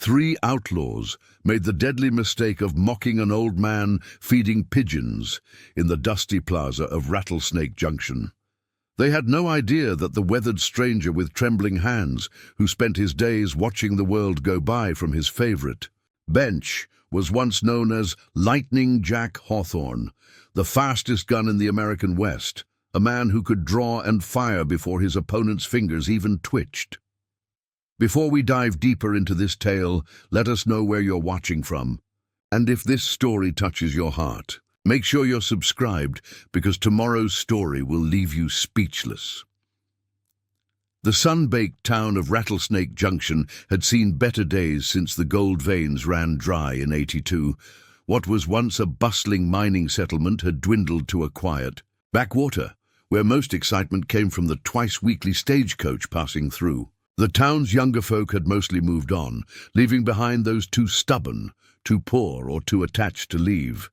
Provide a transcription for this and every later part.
Three outlaws made the deadly mistake of mocking an old man feeding pigeons in the dusty plaza of Rattlesnake Junction. They had no idea that the weathered stranger with trembling hands, who spent his days watching the world go by from his favorite bench, was once known as Lightning Jack Hawthorne, the fastest gun in the American West, a man who could draw and fire before his opponent's fingers even twitched. Before we dive deeper into this tale, let us know where you're watching from. And if this story touches your heart, make sure you're subscribed, because tomorrow's story will leave you speechless. The sun-baked town of Rattlesnake Junction had seen better days since the gold veins ran dry in '82. What was once a bustling mining settlement had dwindled to a quiet backwater, where most excitement came from the twice-weekly stagecoach passing through. The town's younger folk had mostly moved on, leaving behind those too stubborn, too poor, or too attached to leave.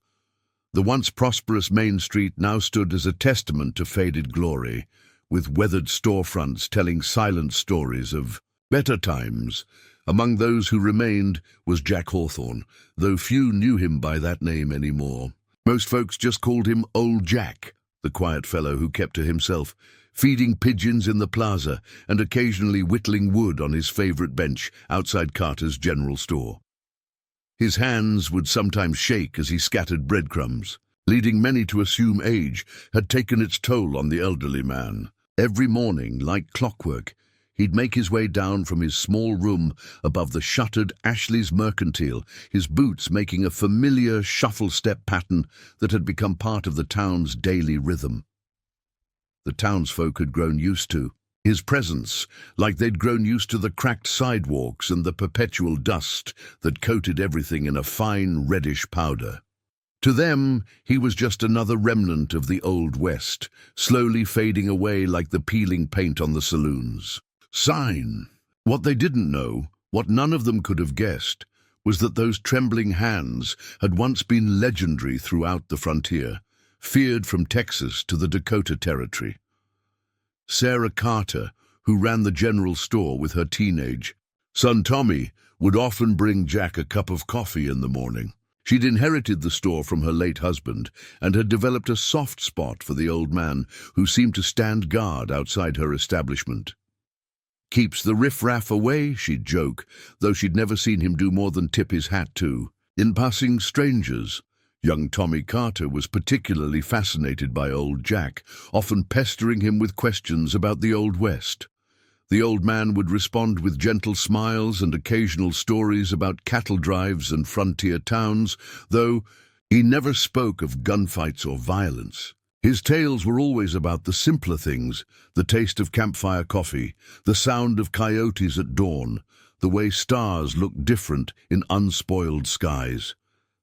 The once prosperous Main Street now stood as a testament to faded glory, with weathered storefronts telling silent stories of better times. Among those who remained was Jack Hawthorne, though few knew him by that name anymore. Most folks just called him Old Jack, the quiet fellow who kept to himself, feeding pigeons in the plaza and occasionally whittling wood on his favorite bench outside Carter's general store. His hands would sometimes shake as he scattered breadcrumbs, leading many to assume age had taken its toll on the elderly man. Every morning, like clockwork, he'd make his way down from his small room above the shuttered Ashley's Mercantile, his boots making a familiar shuffle-step pattern that had become part of the town's daily rhythm. The townsfolk had grown used to his presence, like they'd grown used to the cracked sidewalks and the perpetual dust that coated everything in a fine reddish powder. To them, he was just another remnant of the Old West, slowly fading away like the peeling paint on the saloons. Sign. What they didn't know, what none of them could have guessed, was that those trembling hands had once been legendary throughout the frontier, feared from Texas to the Dakota Territory. Sarah Carter, who ran the general store with her teenage son Tommy, would often bring Jack a cup of coffee in the morning. She'd inherited the store from her late husband and had developed a soft spot for the old man who seemed to stand guard outside her establishment. "Keeps the riffraff away," she'd joke, though she'd never seen him do more than tip his hat to in passing strangers. Young Tommy Carter was particularly fascinated by Old Jack, often pestering him with questions about the Old West. The old man would respond with gentle smiles and occasional stories about cattle drives and frontier towns, though he never spoke of gunfights or violence. His tales were always about the simpler things, the taste of campfire coffee, the sound of coyotes at dawn, the way stars looked different in unspoiled skies.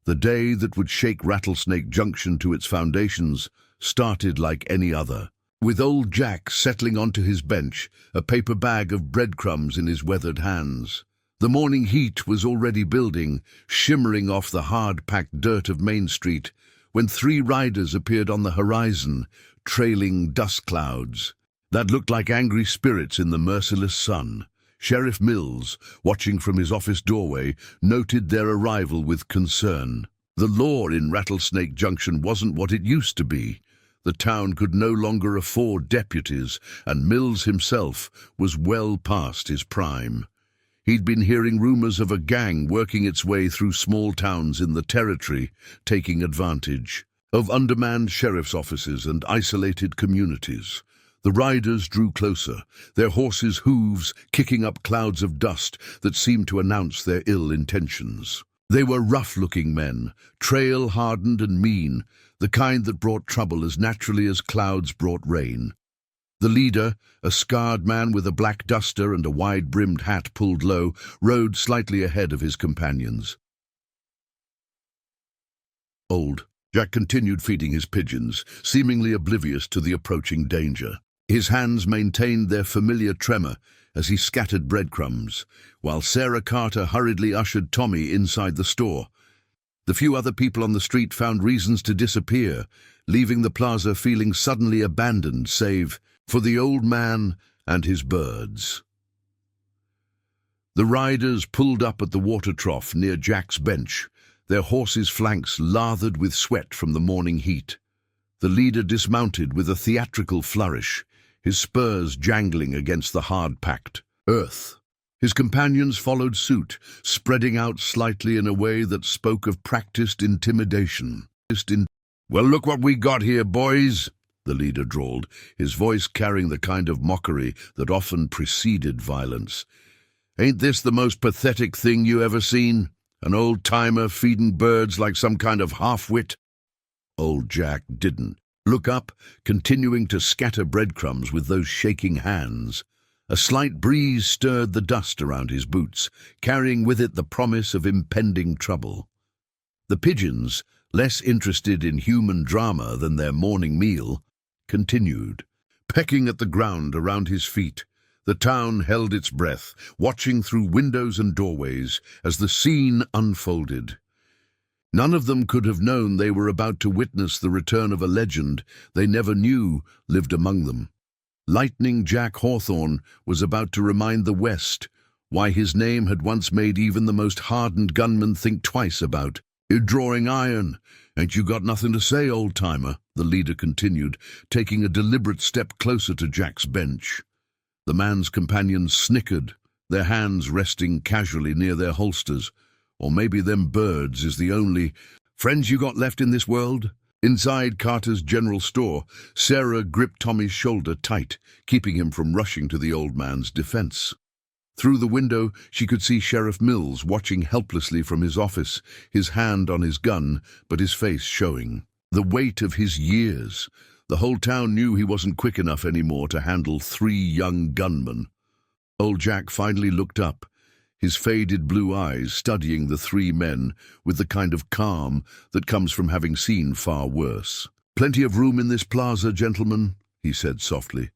The day that would shake Rattlesnake Junction to its foundations started like any other, with Old Jack settling onto his bench, a paper bag of breadcrumbs in his weathered hands. The morning heat was already building, shimmering off the hard-packed dirt of Main Street, when three riders appeared on the horizon, trailing dust clouds that looked like angry spirits in the merciless sun. Sheriff Mills, watching from his office doorway, noted their arrival with concern. The law in Rattlesnake Junction wasn't what it used to be. The town could no longer afford deputies, and Mills himself was well past his prime. He'd been hearing rumors of a gang working its way through small towns in the territory, taking advantage of undermanned sheriff's offices and isolated communities. The riders drew closer, their horses' hooves kicking up clouds of dust that seemed to announce their ill intentions. They were rough-looking men, trail-hardened and mean, the kind that brought trouble as naturally as clouds brought rain. The leader, a scarred man with a black duster and a wide-brimmed hat pulled low, rode slightly ahead of his companions. Old Jack continued feeding his pigeons, seemingly oblivious to the approaching danger. His hands maintained their familiar tremor as he scattered breadcrumbs, while Sarah Carter hurriedly ushered Tommy inside the store. The few other people on the street found reasons to disappear, leaving the plaza feeling suddenly abandoned save for the old man and his birds. The riders pulled up at the water trough near Jack's bench, their horses' flanks lathered with sweat from the morning heat. The leader dismounted with a theatrical flourish, his spurs jangling against the hard-packed earth. His companions followed suit, spreading out slightly in a way that spoke of practiced intimidation. "Well, look what we got here, boys," the leader drawled, his voice carrying the kind of mockery that often preceded violence. "Ain't this the most pathetic thing you ever seen? An old-timer feeding birds like some kind of half-wit?" Old Jack didn't look up, continuing to scatter breadcrumbs with those shaking hands. A slight breeze stirred the dust around his boots, carrying with it the promise of impending trouble. The pigeons, less interested in human drama than their morning meal, continued, pecking at the ground around his feet. The town held its breath, watching through windows and doorways as the scene unfolded. None of them could have known they were about to witness the return of a legend they never knew lived among them. Lightning Jack Hawthorne was about to remind the West why his name had once made even the most hardened gunman think twice about drawing iron. "Ain't you got nothing to say, old-timer?" the leader continued, taking a deliberate step closer to Jack's bench. The man's companions snickered, their hands resting casually near their holsters. "Or maybe them birds is the only friends you got left in this world?" Inside Carter's general store, Sarah gripped Tommy's shoulder tight, keeping him from rushing to the old man's defense. Through the window, she could see Sheriff Mills watching helplessly from his office, his hand on his gun, but his face showing the weight of his years. The whole town knew he wasn't quick enough anymore to handle 3 young gunmen. Old Jack finally looked up, his faded blue eyes studying the 3 men with the kind of calm that comes from having seen far worse. "Plenty of room in this plaza, gentlemen," he said softly,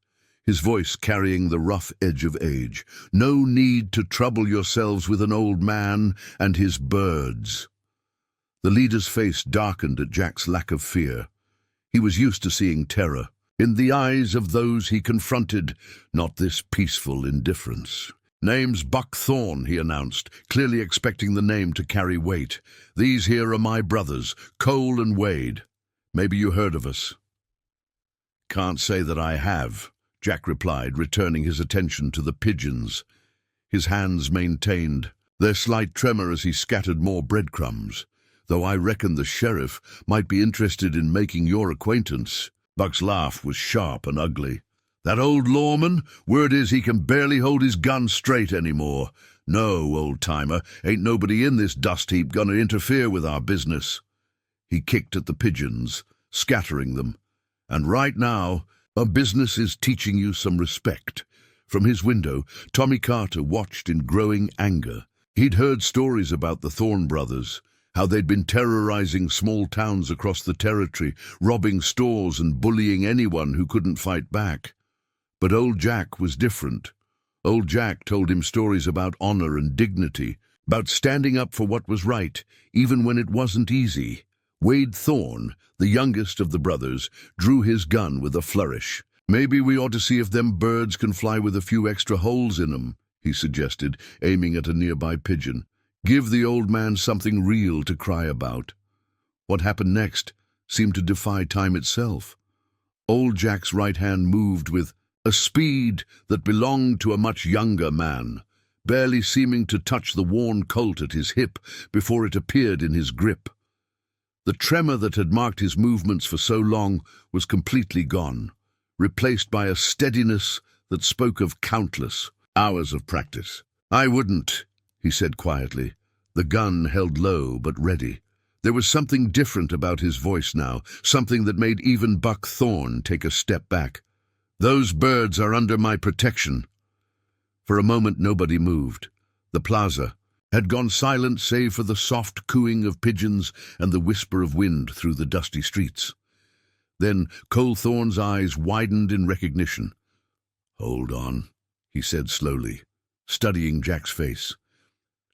his voice carrying the rough edge of age. "No need to trouble yourselves with an old man and his birds." The leader's face darkened at Jack's lack of fear. He was used to seeing terror in the eyes of those he confronted, not this peaceful indifference. "Name's Buck Thorne," he announced, clearly expecting the name to carry weight. "These here are my brothers, Cole and Wade. Maybe you heard of us." "Can't say that I have," Jack replied, returning his attention to the pigeons. His hands maintained their slight tremor as he scattered more breadcrumbs. "Though I reckon the sheriff might be interested in making your acquaintance." Buck's laugh was sharp and ugly. "That old lawman? Word is he can barely hold his gun straight anymore. No, old-timer, ain't nobody in this dust heap gonna interfere with our business." He kicked at the pigeons, scattering them. "And right now, our business is teaching you some respect." From his window, Tommy Carter watched in growing anger. He'd heard stories about the Thorne brothers, how they'd been terrorizing small towns across the territory, robbing stores and bullying anyone who couldn't fight back. But old Jack was different. Old Jack told him stories about honor and dignity, about standing up for what was right, even when it wasn't easy. Wade Thorne, the youngest of the brothers, drew his gun with a flourish. "Maybe we ought to see if them birds can fly with a few extra holes in 'em," he suggested, aiming at a nearby pigeon. "Give the old man something real to cry about." What happened next seemed to defy time itself. Old Jack's right hand moved with a speed that belonged to a much younger man, barely seeming to touch the worn colt at his hip before it appeared in his grip. The tremor that had marked his movements for so long was completely gone, replaced by a steadiness that spoke of countless hours of practice. "I wouldn't," he said quietly, the gun held low but ready. There was something different about his voice now, something that made even Buck Thorne take a step back. "Those birds are under my protection." For a moment nobody moved. The plaza had gone silent save for the soft cooing of pigeons and the whisper of wind through the dusty streets. Then Cole Thorne's eyes widened in recognition. "Hold on," he said slowly, studying Jack's face.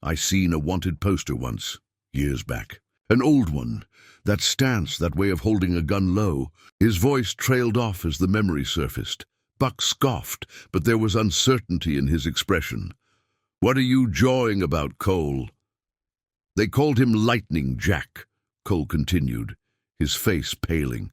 "I seen a wanted poster once, years back. An old one. That stance, that way of holding a gun low." His voice trailed off as the memory surfaced. Buck scoffed, but there was uncertainty in his expression. "What are you jawing about, Cole?" "They called him Lightning Jack," Cole continued, his face paling.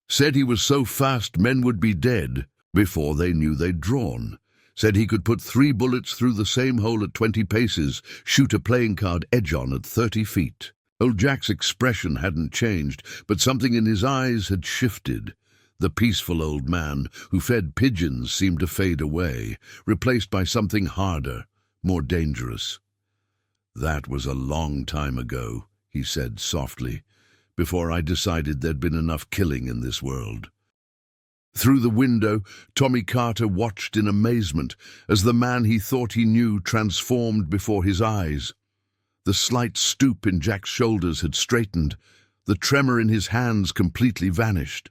"Said he was so fast men would be dead before they knew they'd drawn. Said he could put 3 bullets through the same hole at 20 paces, shoot a playing card edge-on at 30 feet. Old Jack's expression hadn't changed, but something in his eyes had shifted. The peaceful old man who fed pigeons seemed to fade away, replaced by something harder, more dangerous. "That was a long time ago," he said softly, "before I decided there'd been enough killing in this world." Through the window, Tommy Carter watched in amazement as the man he thought he knew transformed before his eyes. The slight stoop in Jack's shoulders had straightened. The tremor in his hands completely vanished.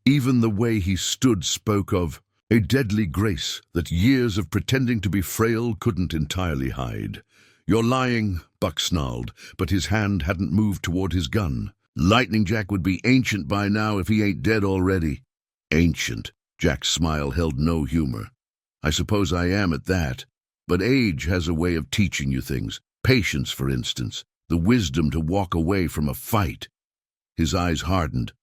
Even the way he stood spoke of a deadly grace that years of pretending to be frail couldn't entirely hide. "You're lying," Buck snarled, but his hand hadn't moved toward his gun. "Lightning Jack would be ancient by now if he ain't dead already." "Ancient?" Jack's smile held no humor. "I suppose I am at that. But age has a way of teaching you things. Patience, for instance. The wisdom to walk away from a fight." His eyes hardened.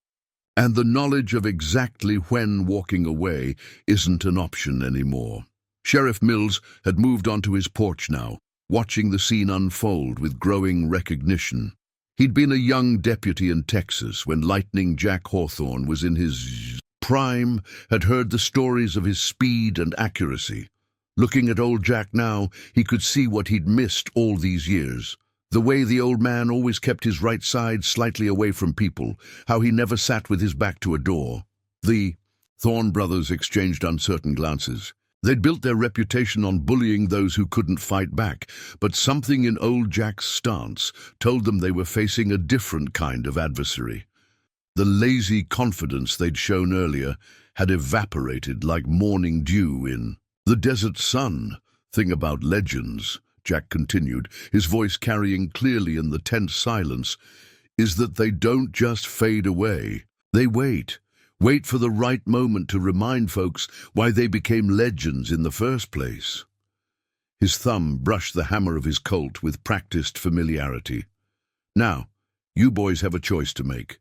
"And the knowledge of exactly when walking away isn't an option anymore." Sheriff Mills had moved onto his porch now, watching the scene unfold with growing recognition. He'd been a young deputy in Texas when Lightning Jack Hawthorne was in his prime, had heard the stories of his speed and accuracy. Looking at old Jack now, he could see what he'd missed all these years. The way the old man always kept his right side slightly away from people, how he never sat with his back to a door. The Thorne brothers exchanged uncertain glances. They'd built their reputation on bullying those who couldn't fight back, but something in old Jack's stance told them they were facing a different kind of adversary. The lazy confidence they'd shown earlier had evaporated like morning dew in the desert sun. "Thing about legends," Jack continued, his voice carrying clearly in the tense silence, "is that they don't just fade away. They wait for the right moment to remind folks why they became legends in the first place." His thumb brushed the hammer of his Colt with practiced familiarity. "Now, you boys have a choice to make.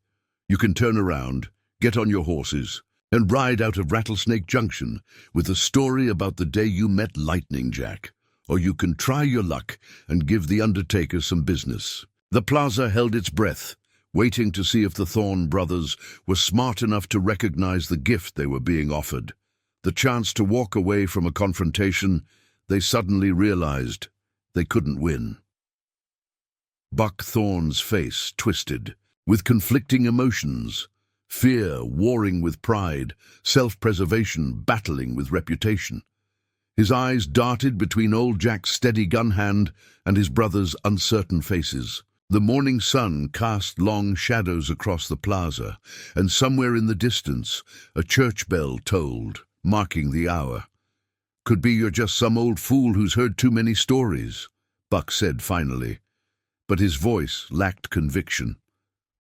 You can turn around, get on your horses, and ride out of Rattlesnake Junction with a story about the day you met Lightning Jack. Or you can try your luck and give the Undertaker some business." The plaza held its breath, waiting to see if the Thorne brothers were smart enough to recognize the gift they were being offered. The chance to walk away from a confrontation they suddenly realized they couldn't win. Buck Thorne's face twisted, with conflicting emotions. Fear warring with pride, self-preservation battling with reputation. His eyes darted between old Jack's steady gun hand and his brothers' uncertain faces. The morning sun cast long shadows across the plaza, and somewhere in the distance a church bell tolled, marking the hour. "Could be you're just some old fool who's heard too many stories," Buck said finally, but his voice lacked conviction.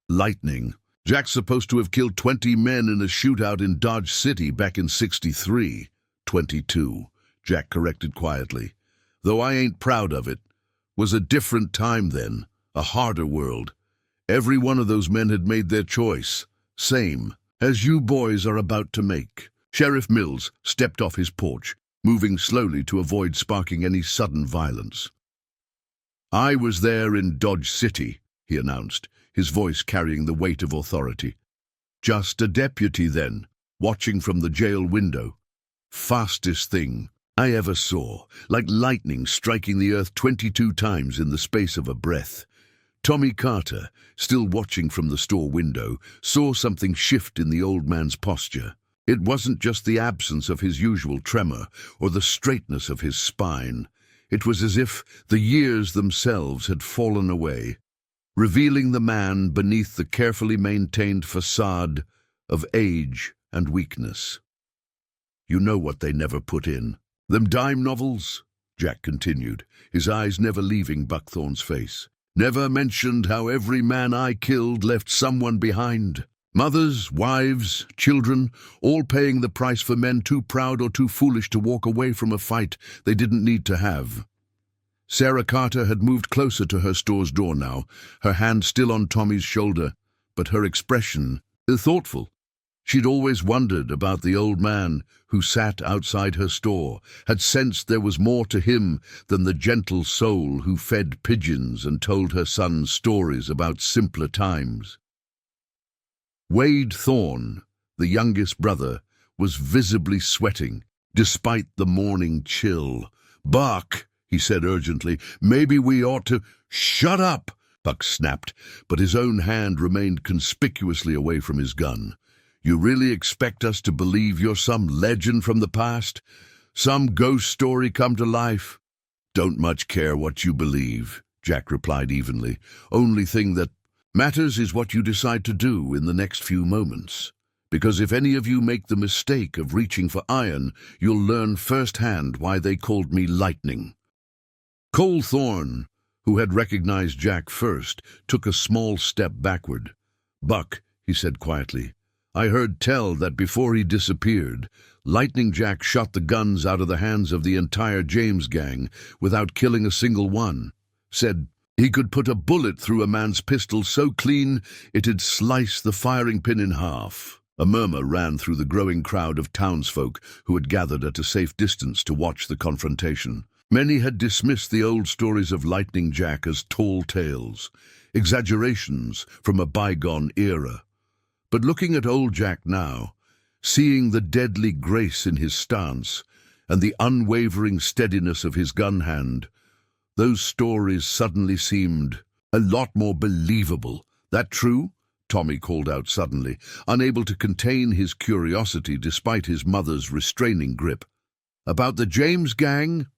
"Lightning. Jack's supposed to have killed 20 men in a shootout in Dodge City back in '63. 22, Jack corrected quietly. "Though I ain't proud of it. Was a different time then, a harder world. Every one of those men had made their choice, same as you boys are about to make." Sheriff Mills stepped off his porch, moving slowly to avoid sparking any sudden violence. "I was there in Dodge City," he announced, his voice carrying the weight of authority. "Just a deputy then, watching from the jail window. Fastest thing I ever saw, like lightning striking the earth 22 times in the space of a breath." Tommy Carter, still watching from the store window, saw something shift in the old man's posture. It wasn't just the absence of his usual tremor or the straightness of his spine. It was as if the years themselves had fallen away, revealing the man beneath the carefully maintained facade of age and weakness. "You know what they never put in? Them dime novels?" Jack continued, his eyes never leaving Buckthorne's face. "Never mentioned how every man I killed left someone behind. Mothers, wives, children, all paying the price for men too proud or too foolish to walk away from a fight they didn't need to have." Sarah Carter had moved closer to her store's door now, her hand still on Tommy's shoulder, but her expression thoughtful. She'd always wondered about the old man who sat outside her store, had sensed there was more to him than the gentle soul who fed pigeons and told her sons stories about simpler times. Wade Thorne, the youngest brother, was visibly sweating, despite the morning chill. "Buck," he said urgently, "maybe we ought to—" "Shut up!" Buck snapped, but his own hand remained conspicuously away from his gun. "You really expect us to believe you're some legend from the past? Some ghost story come to life?" "Don't much care what you believe," Jack replied evenly. "Only thing that matters is what you decide to do in the next few moments. Because if any of you make the mistake of reaching for iron, you'll learn firsthand why they called me Lightning." Cole Thorne, who had recognized Jack first, took a small step backward. "Buck," he said quietly, "I heard tell that before he disappeared, Lightning Jack shot the guns out of the hands of the entire James gang without killing a single one. Said he could put a bullet through a man's pistol so clean it'd slice the firing pin in half." A murmur ran through the growing crowd of townsfolk who had gathered at a safe distance to watch the confrontation. Many had dismissed the old stories of Lightning Jack as tall tales, exaggerations from a bygone era. But looking at old Jack now, seeing the deadly grace in his stance and the unwavering steadiness of his gun hand, those stories suddenly seemed a lot more believable. "That true?" Tommy called out suddenly, unable to contain his curiosity despite his mother's restraining grip. "About the James gang?"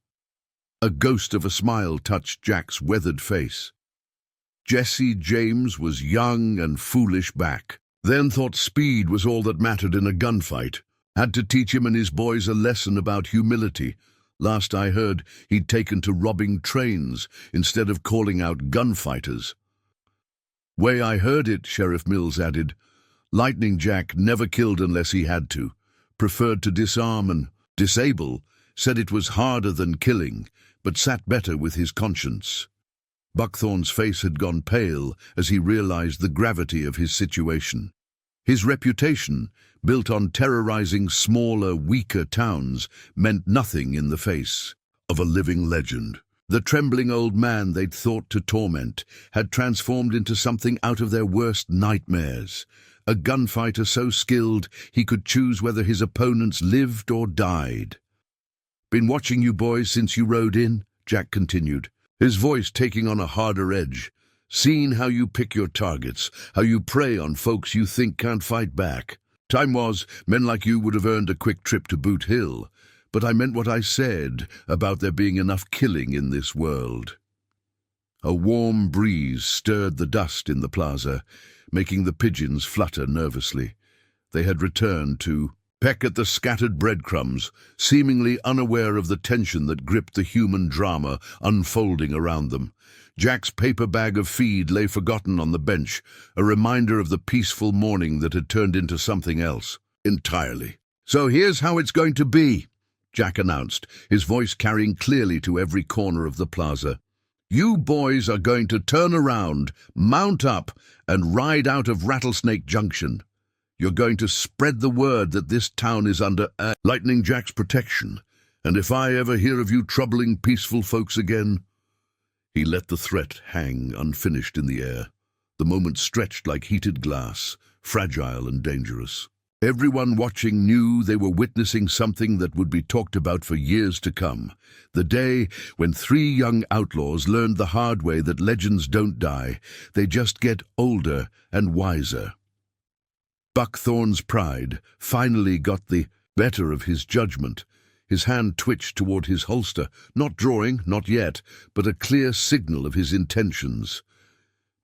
A ghost of a smile touched Jack's weathered face. Jesse James was young and foolish back, then thought speed was all that mattered in a gunfight. Had to teach him and his boys a lesson about humility. Last I heard, he'd taken to robbing trains instead of calling out gunfighters. "Way I heard it," Sheriff Mills added, "Lightning Jack never killed unless he had to. Preferred to disarm and disable, said it was harder than killing, but sat better with his conscience." Buckthorne's face had gone pale as he realized the gravity of his situation. His reputation, built on terrorizing smaller, weaker towns, meant nothing in the face of a living legend. The trembling old man they'd thought to torment had transformed into something out of their worst nightmares. A gunfighter so skilled he could choose whether his opponents lived or died. "Been watching you boys since you rode in," Jack continued, his voice taking on a harder edge. "Seen how you pick your targets, how you prey on folks you think can't fight back. Time was, men like you would have earned a quick trip to Boot Hill. But I meant what I said about there being enough killing in this world." A warm breeze stirred the dust in the plaza, making the pigeons flutter nervously. They had returned to peck at the scattered breadcrumbs, seemingly unaware of the tension that gripped the human drama unfolding around them. Jack's paper bag of feed lay forgotten on the bench, a reminder of the peaceful morning that had turned into something else entirely. "So here's how it's going to be," Jack announced, his voice carrying clearly to every corner of the plaza. "You boys are going to turn around, mount up, and ride out of Rattlesnake Junction. You're going to spread the word that this town is under Lightning Jack's protection, and if I ever hear of you troubling peaceful folks again—" He let the threat hang unfinished in the air. The moment stretched like heated glass, fragile and dangerous. Everyone watching knew they were witnessing something that would be talked about for years to come. The day when 3 young outlaws learned the hard way that legends don't die, they just get older and wiser. Buckthorne's pride finally got the better of his judgment. His hand twitched toward his holster, not drawing, not yet, but a clear signal of his intentions.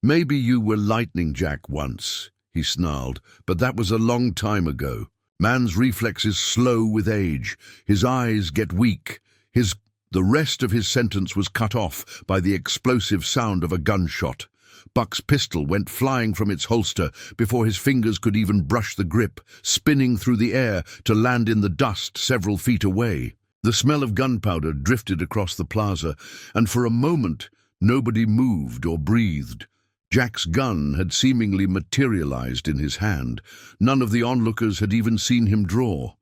"Maybe you were Lightning Jack once," he snarled, "but that was a long time ago. Man's reflexes slow with age. His eyes get weak. The rest of his sentence was cut off by the explosive sound of a gunshot. Buck's pistol went flying from its holster before his fingers could even brush the grip, spinning through the air to land in the dust several feet away. The smell of gunpowder drifted across the plaza, and for a moment nobody moved or breathed. Jack's gun had seemingly materialized in his hand. None of the onlookers had even seen him draw.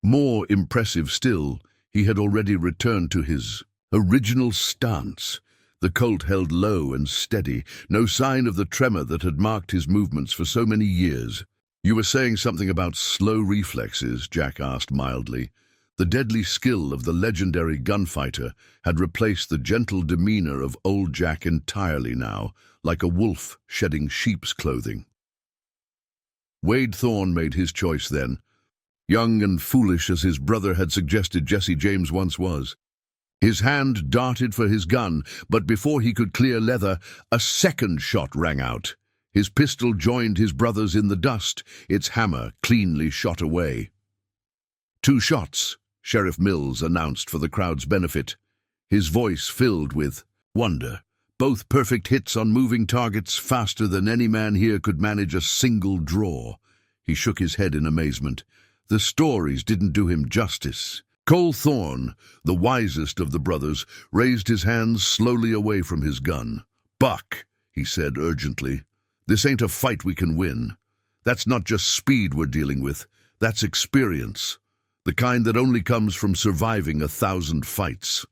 More impressive still, he had already returned to his original stance. The Colt held low and steady, no sign of the tremor that had marked his movements for so many years. "You were saying something about slow reflexes," Jack asked mildly. The deadly skill of the legendary gunfighter had replaced the gentle demeanor of old Jack entirely now, like a wolf shedding sheep's clothing. Wade Thorne made his choice then, young and foolish as his brother had suggested Jesse James once was. His hand darted for his gun, but before he could clear leather, a second shot rang out. His pistol joined his brother's in the dust, its hammer cleanly shot away. "Two shots," Sheriff Mills announced for the crowd's benefit, his voice filled with wonder. "Both perfect hits on moving targets, faster than any man here could manage a single draw." He shook his head in amazement. The stories didn't do him justice. Cole Thorne, the wisest of the brothers, raised his hands slowly away from his gun. "Buck," he said urgently, "this ain't a fight we can win. That's not just speed we're dealing with, that's experience. The kind that only comes from surviving 1,000 fights."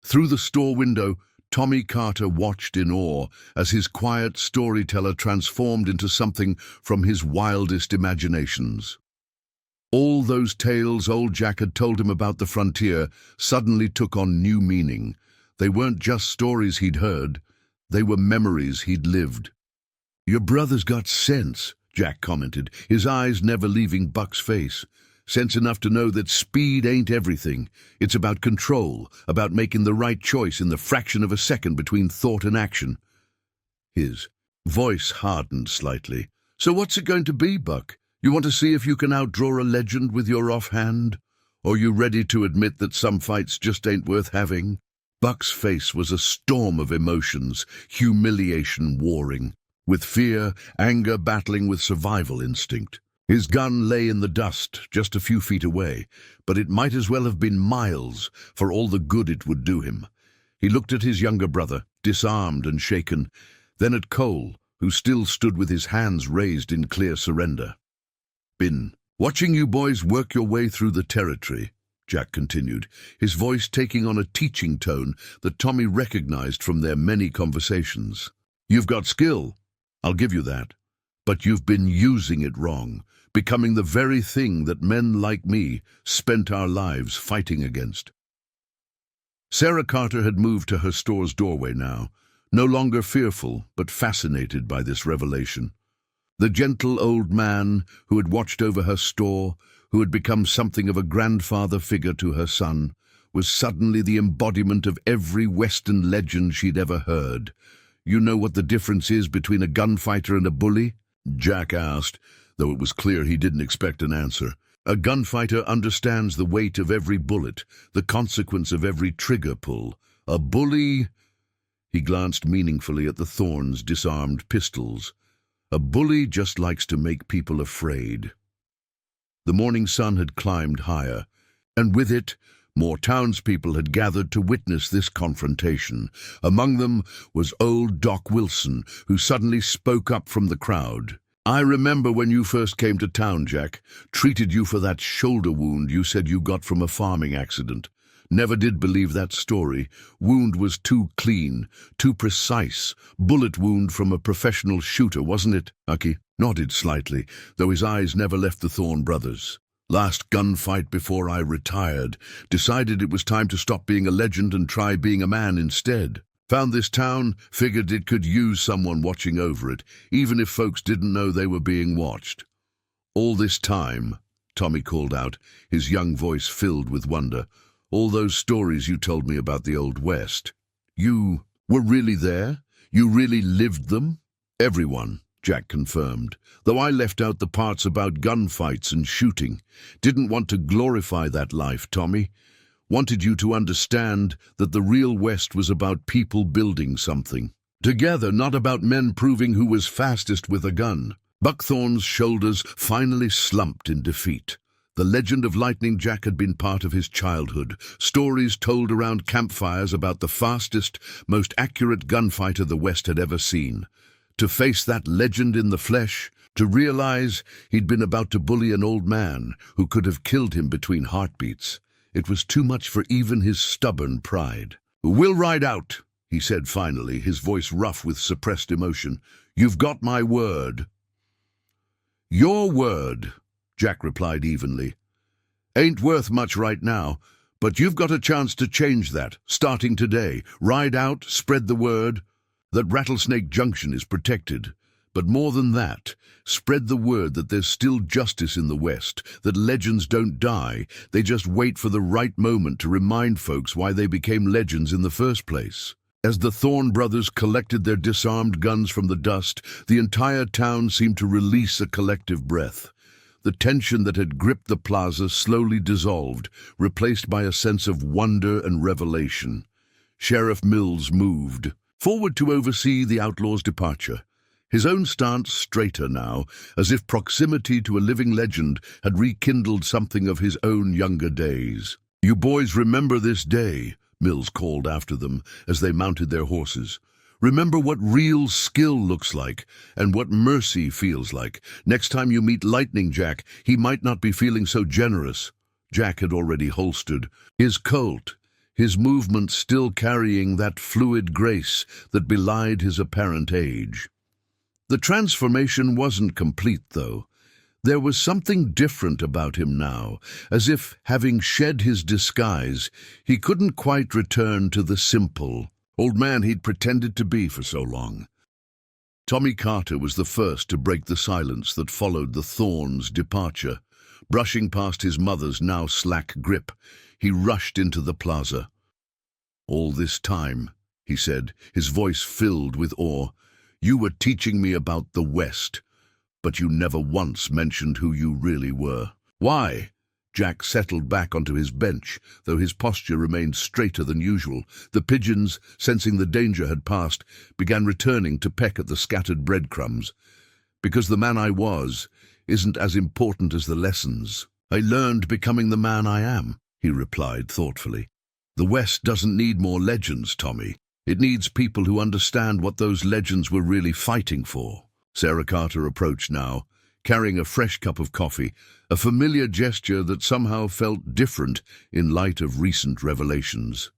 Through the store window, Tommy Carter watched in awe as his quiet storyteller transformed into something from his wildest imaginations. All those tales old Jack had told him about the frontier suddenly took on new meaning. They weren't just stories he'd heard, they were memories he'd lived. "Your brother's got sense," Jack commented, his eyes never leaving Buck's face. "Sense enough to know that speed ain't everything. It's about control, about making the right choice in the fraction of a second between thought and action." His voice hardened slightly. "So what's it going to be, Buck? You want to see if you can outdraw a legend with your offhand? Or you ready to admit that some fights just ain't worth having?" Buck's face was a storm of emotions, humiliation warring, with fear, anger battling with survival instinct. His gun lay in the dust, just a few feet away, but it might as well have been miles for all the good it would do him. He looked at his younger brother, disarmed and shaken, then at Cole, who still stood with his hands raised in clear surrender. "Been watching you boys work your way through the territory," Jack continued, his voice taking on a teaching tone that Tommy recognized from their many conversations. "You've got skill, I'll give you that, but you've been using it wrong, becoming the very thing that men like me spent our lives fighting against." Sarah Carter had moved to her store's doorway now, no longer fearful but fascinated by this revelation. The gentle old man who had watched over her store, who had become something of a grandfather figure to her son, was suddenly the embodiment of every Western legend she'd ever heard. "You know what the difference is between a gunfighter and a bully?" Jack asked, though it was clear he didn't expect an answer. "A gunfighter understands the weight of every bullet, the consequence of every trigger pull. A bully—" He glanced meaningfully at the Thorns' disarmed pistols. "A bully just likes to make people afraid." The morning sun had climbed higher, and with it, more townspeople had gathered to witness this confrontation. Among them was old Doc Wilson, who suddenly spoke up from the crowd. "I remember when you first came to town, Jack. Treated you for that shoulder wound you said you got from a farming accident. Never did believe that story. Wound was too clean, too precise. Bullet wound from a professional shooter, wasn't it?" Aki nodded slightly, though his eyes never left the Thorne brothers. "Last gunfight before I retired. Decided it was time to stop being a legend and try being a man instead. Found this town, figured it could use someone watching over it, even if folks didn't know they were being watched. All this time," Tommy called out, his young voice filled with wonder, "all those stories you told me about the Old West. You were really there? You really lived them?" "Everyone," Jack confirmed, "though I left out the parts about gunfights and shooting. Didn't want to glorify that life, Tommy. Wanted you to understand that the real West was about people building something together, not about men proving who was fastest with a gun." Buckthorne's shoulders finally slumped in defeat. The legend of Lightning Jack had been part of his childhood, stories told around campfires about the fastest, most accurate gunfighter the West had ever seen. To face that legend in the flesh, to realize he'd been about to bully an old man who could have killed him between heartbeats, it was too much for even his stubborn pride. "We'll ride out," he said finally, his voice rough with suppressed emotion. "You've got my word." "Your word," Jack replied evenly. "Ain't worth much right now, but you've got a chance to change that, starting today. Ride out, spread the word that Rattlesnake Junction is protected. But more than that, spread the word that there's still justice in the West, that legends don't die, they just wait for the right moment to remind folks why they became legends in the first place." As the Thorne brothers collected their disarmed guns from the dust, the entire town seemed to release a collective breath. The tension that had gripped the plaza slowly dissolved, replaced by a sense of wonder and revelation. Sheriff Mills moved forward to oversee the outlaws' departure, his own stance straighter now, as if proximity to a living legend had rekindled something of his own younger days. "You boys remember this day," Mills called after them as they mounted their horses. "Remember what real skill looks like and what mercy feels like. Next time you meet Lightning Jack, he might not be feeling so generous." Jack had already holstered his Colt, his movement still carrying that fluid grace that belied his apparent age. The transformation wasn't complete, though. There was something different about him now, as if, having shed his disguise, he couldn't quite return to the simple old man he'd pretended to be for so long. Tommy Carter was the first to break the silence that followed the Thorns' departure. Brushing past his mother's now slack grip, he rushed into the plaza. "All this time," he said, his voice filled with awe, "you were teaching me about the West, but you never once mentioned who you really were." "Why?" Jack settled back onto his bench, though his posture remained straighter than usual. The pigeons, sensing the danger had passed, began returning to peck at the scattered breadcrumbs. "Because the man I was isn't as important as the lessons I learned becoming the man I am," he replied thoughtfully. "The West doesn't need more legends, Tommy. It needs people who understand what those legends were really fighting for." Sarah Carter approached now, carrying a fresh cup of coffee, a familiar gesture that somehow felt different in light of recent revelations.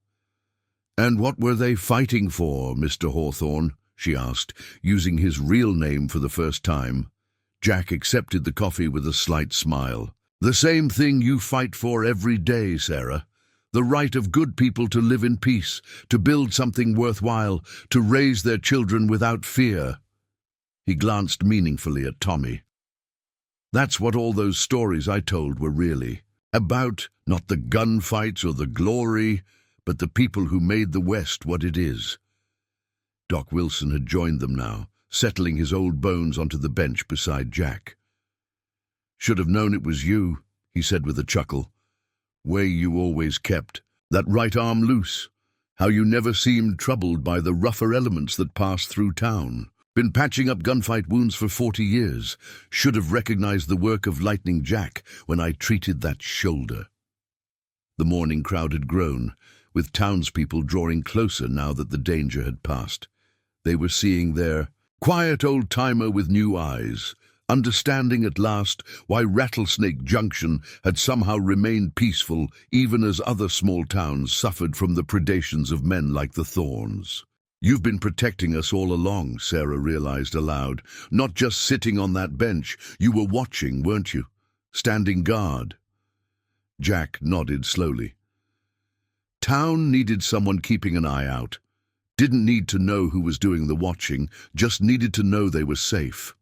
"And what were they fighting for, Mr. Hawthorne?" she asked, using his real name for the first time. Jack accepted the coffee with a slight smile. "The same thing you fight for every day, Sarah. The right of good people to live in peace, to build something worthwhile, to raise their children without fear." He glanced meaningfully at Tommy. "That's what all those stories I told were really about, not the gunfights or the glory, but the people who made the West what it is." Doc Wilson had joined them now, settling his old bones onto the bench beside Jack. "Should have known it was you," he said with a chuckle. "Way you always kept that right arm loose, how you never seemed troubled by the rougher elements that passed through town. Been patching up gunfight wounds for 40 years. Should have recognized the work of Lightning Jack when I treated that shoulder." The morning crowd had grown, with townspeople drawing closer now that the danger had passed. They were seeing their quiet old-timer with new eyes, understanding at last why Rattlesnake Junction had somehow remained peaceful even as other small towns suffered from the predations of men like the Thorns. "You've been protecting us all along," Sarah realized aloud. "Not just sitting on that bench. You were watching, weren't you? Standing guard." Jack nodded slowly. Town needed someone keeping an eye out. Didn't need to know who was doing the watching, just needed to know they were safe.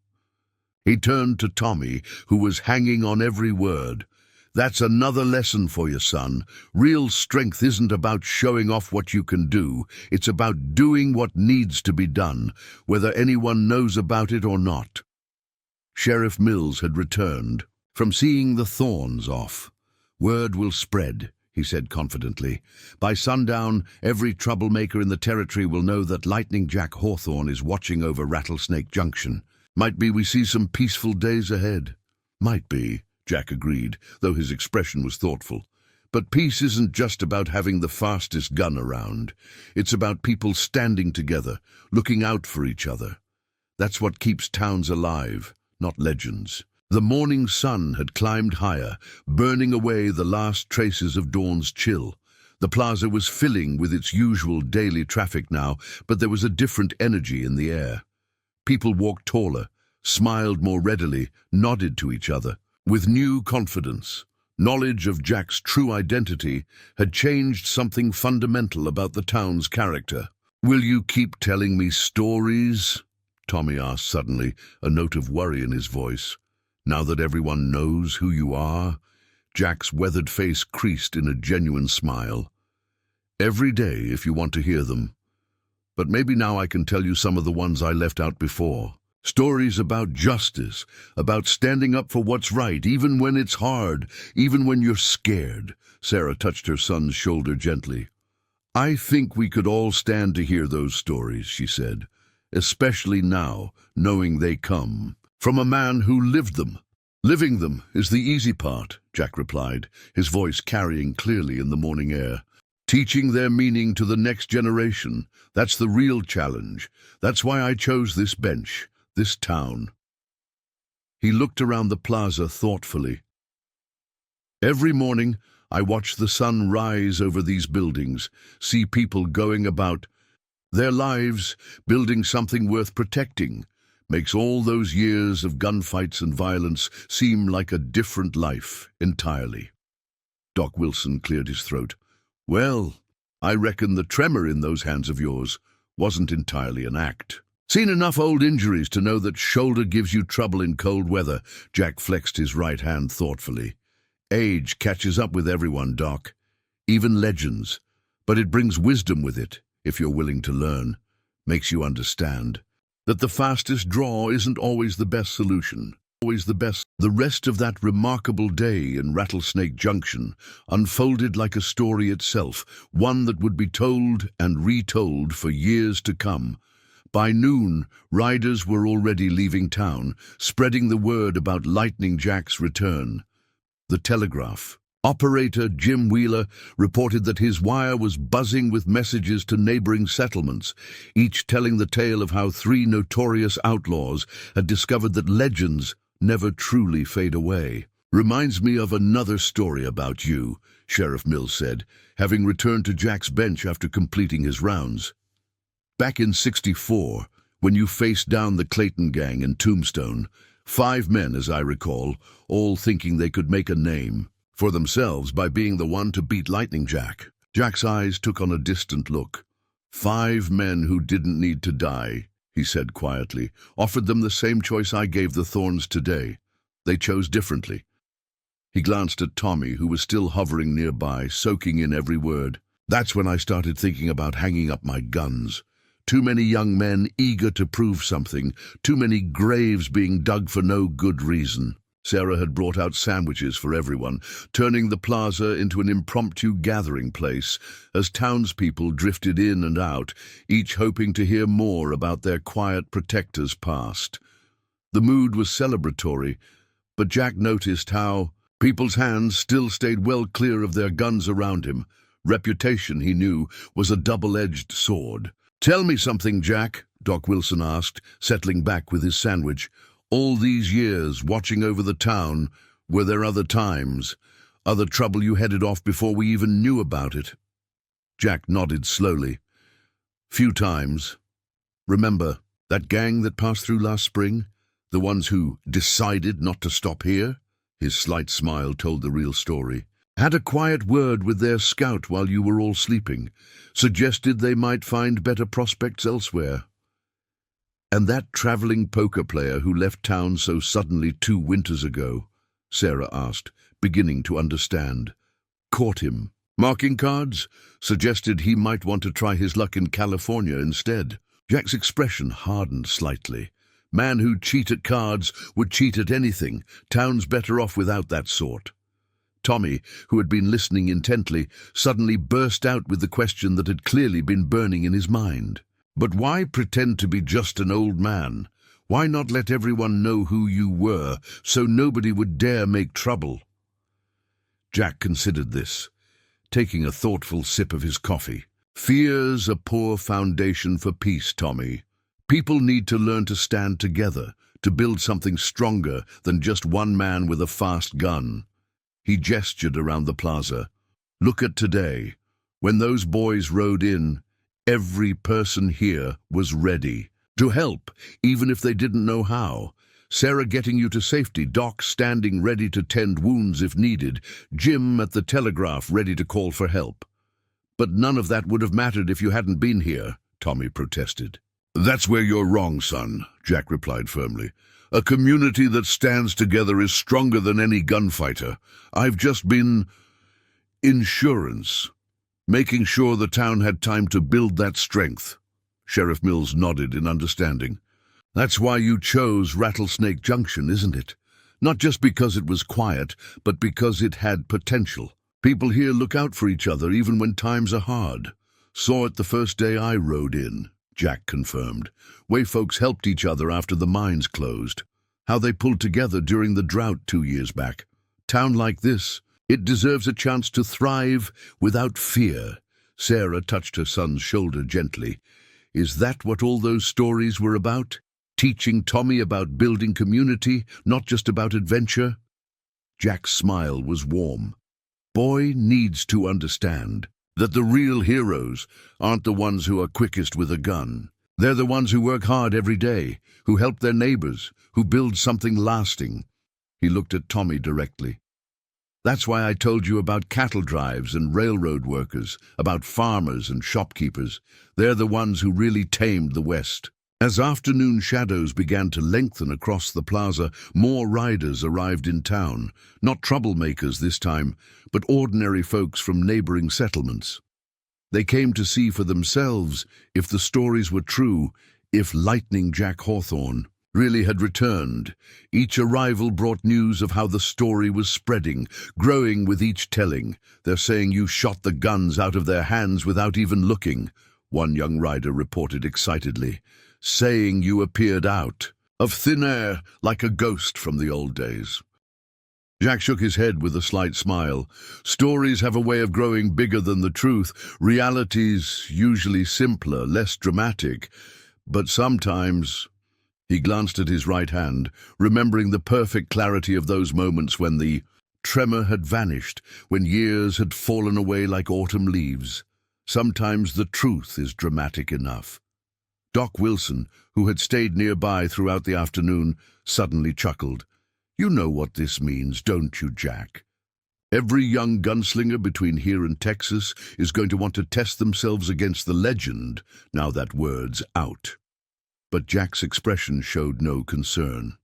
He turned to Tommy, who was hanging on every word. "That's another lesson for you, son. Real strength isn't about showing off what you can do. It's about doing what needs to be done, whether anyone knows about it or not." Sheriff Mills had returned from seeing the Thorns off. "Word will spread," he said confidently. "By sundown, every troublemaker in the territory will know that Lightning Jack Hawthorne is watching over Rattlesnake Junction. Might be we see some peaceful days ahead." "Might be," Jack agreed, though his expression was thoughtful. But peace isn't just about having the fastest gun around. It's about people standing together, looking out for each other. That's what keeps towns alive, not legends. The morning sun had climbed higher, burning away the last traces of dawn's chill. The plaza was filling with its usual daily traffic now, but there was a different energy in the air. People walked taller, smiled more readily, nodded to each other, with new confidence. Knowledge of Jack's true identity had changed something fundamental about the town's character. "Will you keep telling me stories?" Tommy asked suddenly, a note of worry in his voice. "Now that everyone knows who you are?" Jack's weathered face creased in a genuine smile. "Every day, if you want to hear them. But maybe now I can tell you some of the ones I left out before. Stories about justice, about standing up for what's right, even when it's hard, even when you're scared." Sarah touched her son's shoulder gently. "I think we could all stand to hear those stories," she said, "especially now, knowing they come from a man who lived them." "Living them is the easy part," Jack replied, his voice carrying clearly in the morning air. "Teaching their meaning to the next generation, that's the real challenge. That's why I chose this bench, this town." He looked around the plaza thoughtfully. "Every morning, I watch the sun rise over these buildings, see people going about their lives, building something worth protecting. Makes all those years of gunfights and violence seem like a different life entirely." Doc Wilson cleared his throat. "Well, I reckon the tremor in those hands of yours wasn't entirely an act." "Seen enough old injuries to know that shoulder gives you trouble in cold weather." Jack flexed his right hand thoughtfully. "Age catches up with everyone, Doc. Even legends. But it brings wisdom with it, if you're willing to learn. Makes you understand that the fastest draw isn't always the best solution. Always the best. The rest of that remarkable day in Rattlesnake Junction unfolded like a story itself, one that would be told and retold for years to come. By noon, riders were already leaving town, spreading the word about Lightning Jack's return. The telegraph operator, Jim Wheeler, reported that his wire was buzzing with messages to neighboring settlements, each telling the tale of how 3 notorious outlaws had discovered that legends never truly fade away. "Reminds me of another story about you," Sheriff Mills said, having returned to Jack's bench after completing his rounds. "Back in '64, when you faced down the Clayton gang in Tombstone, 5 men, as I recall, all thinking they could make a name for themselves by being the one to beat Lightning Jack." Jack's eyes took on a distant look. "5 men who didn't need to die," he said quietly, "offered them the same choice I gave the Thorns today. They chose differently." He glanced at Tommy, who was still hovering nearby, soaking in every word. "That's when I started thinking about hanging up my guns. Too many young men eager to prove something, too many graves being dug for no good reason." Sarah had brought out sandwiches for everyone, turning the plaza into an impromptu gathering place as townspeople drifted in and out, each hoping to hear more about their quiet protector's past. The mood was celebratory, but Jack noticed how people's hands still stayed well clear of their guns around him. Reputation, he knew, was a double-edged sword. "Tell me something, Jack," Doc Wilson asked, settling back with his sandwich. "All these years, watching over the town, were there other times, other trouble you headed off before we even knew about it?" Jack nodded slowly. "Few times. Remember that gang that passed through last spring? The ones who decided not to stop here?" His slight smile told the real story. "Had a quiet word with their scout while you were all sleeping. Suggested they might find better prospects elsewhere." "And that traveling poker player who left town so suddenly 2 winters ago?" Sarah asked, beginning to understand. "Caught him. Marking cards? Suggested he might want to try his luck in California instead." Jack's expression hardened slightly. Man who'd cheat at cards would cheat at anything. Town's better off without that sort. Tommy, who had been listening intently, suddenly burst out with the question that had clearly been burning in his mind. "But why pretend to be just an old man? Why not let everyone know who you were, so nobody would dare make trouble? Jack considered this, taking a thoughtful sip of his coffee. Fear's a poor foundation for peace, Tommy. People need to learn to stand together, to build something stronger than just one man with a fast gun. He gestured around the plaza. Look at today. When those boys rode in, every person here was ready to help, even if they didn't know how. Sarah getting you to safety, Doc standing ready to tend wounds if needed, Jim at the telegraph ready to call for help. But none of that would have mattered if you hadn't been here, Tommy protested. That's where you're wrong, son, Jack replied firmly. A community that stands together is stronger than any gunfighter. I've just been insurance, making sure the town had time to build that strength. Sheriff Mills nodded in understanding. That's why you chose Rattlesnake Junction, isn't it? Not just because it was quiet, but because it had potential. People here look out for each other even when times are hard. Saw it the first day I rode in, Jack confirmed. Way folks helped each other after the mines closed. How they pulled together during the drought 2 years back. Town like this, it deserves a chance to thrive without fear. Sarah touched her son's shoulder gently. Is that what all those stories were about? Teaching Tommy about building community, not just about adventure? Jack's smile was warm. Boy needs to understand that the real heroes aren't the ones who are quickest with a gun. They're the ones who work hard every day, who help their neighbors, who build something lasting. He looked at Tommy directly. That's why I told you about cattle drives and railroad workers, about farmers and shopkeepers. They're the ones who really tamed the West. As afternoon shadows began to lengthen across the plaza, more riders arrived in town. Not troublemakers this time, but ordinary folks from neighboring settlements. They came to see for themselves if the stories were true, if Lightning Jack Hawthorne really had returned. Each arrival brought news of how the story was spreading, growing with each telling. They're saying you shot the guns out of their hands without even looking, one young rider reported excitedly. Saying you appeared out of thin air like a ghost from the old days. Jack shook his head with a slight smile. Stories have a way of growing bigger than the truth. Reality's usually simpler, less dramatic. But sometimes... He glanced at his right hand, remembering the perfect clarity of those moments when the tremor had vanished, when years had fallen away like autumn leaves. Sometimes the truth is dramatic enough. Doc Wilson, who had stayed nearby throughout the afternoon, suddenly chuckled. You know what this means, don't you, Jack? Every young gunslinger between here and Texas is going to want to test themselves against the legend, now that word's out. But Jack's expression showed no concern.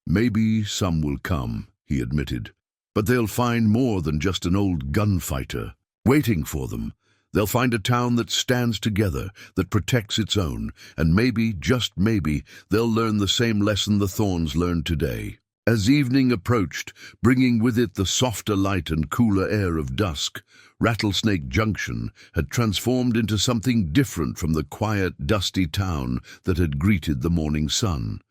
Maybe some will come, he admitted, but they'll find more than just an old gunfighter waiting for them. They'll find a town that stands together, that protects its own, and maybe, just maybe, they'll learn the same lesson the Thorns learned today. As evening approached, bringing with it the softer light and cooler air of dusk, Rattlesnake Junction had transformed into something different from the quiet, dusty town that had greeted the morning sun.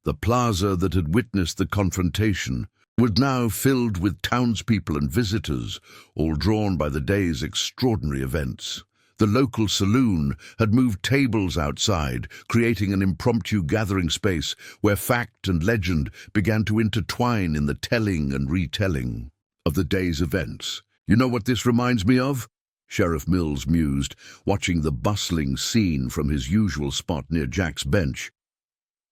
The plaza that had witnessed the confrontation was now filled with townspeople and visitors, all drawn by the day's extraordinary events. The local saloon had moved tables outside, creating an impromptu gathering space where fact and legend began to intertwine in the telling and retelling of the day's events. You know what this reminds me of? Sheriff Mills mused, watching the bustling scene from his usual spot near Jack's bench.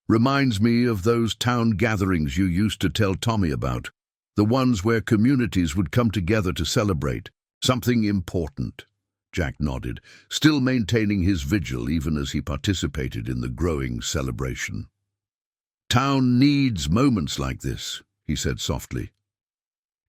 Reminds me of those town gatherings you used to tell Tommy about, the ones where communities would come together to celebrate something important. Jack nodded, still maintaining his vigil even as he participated in the growing celebration. Town needs moments like this, he said softly.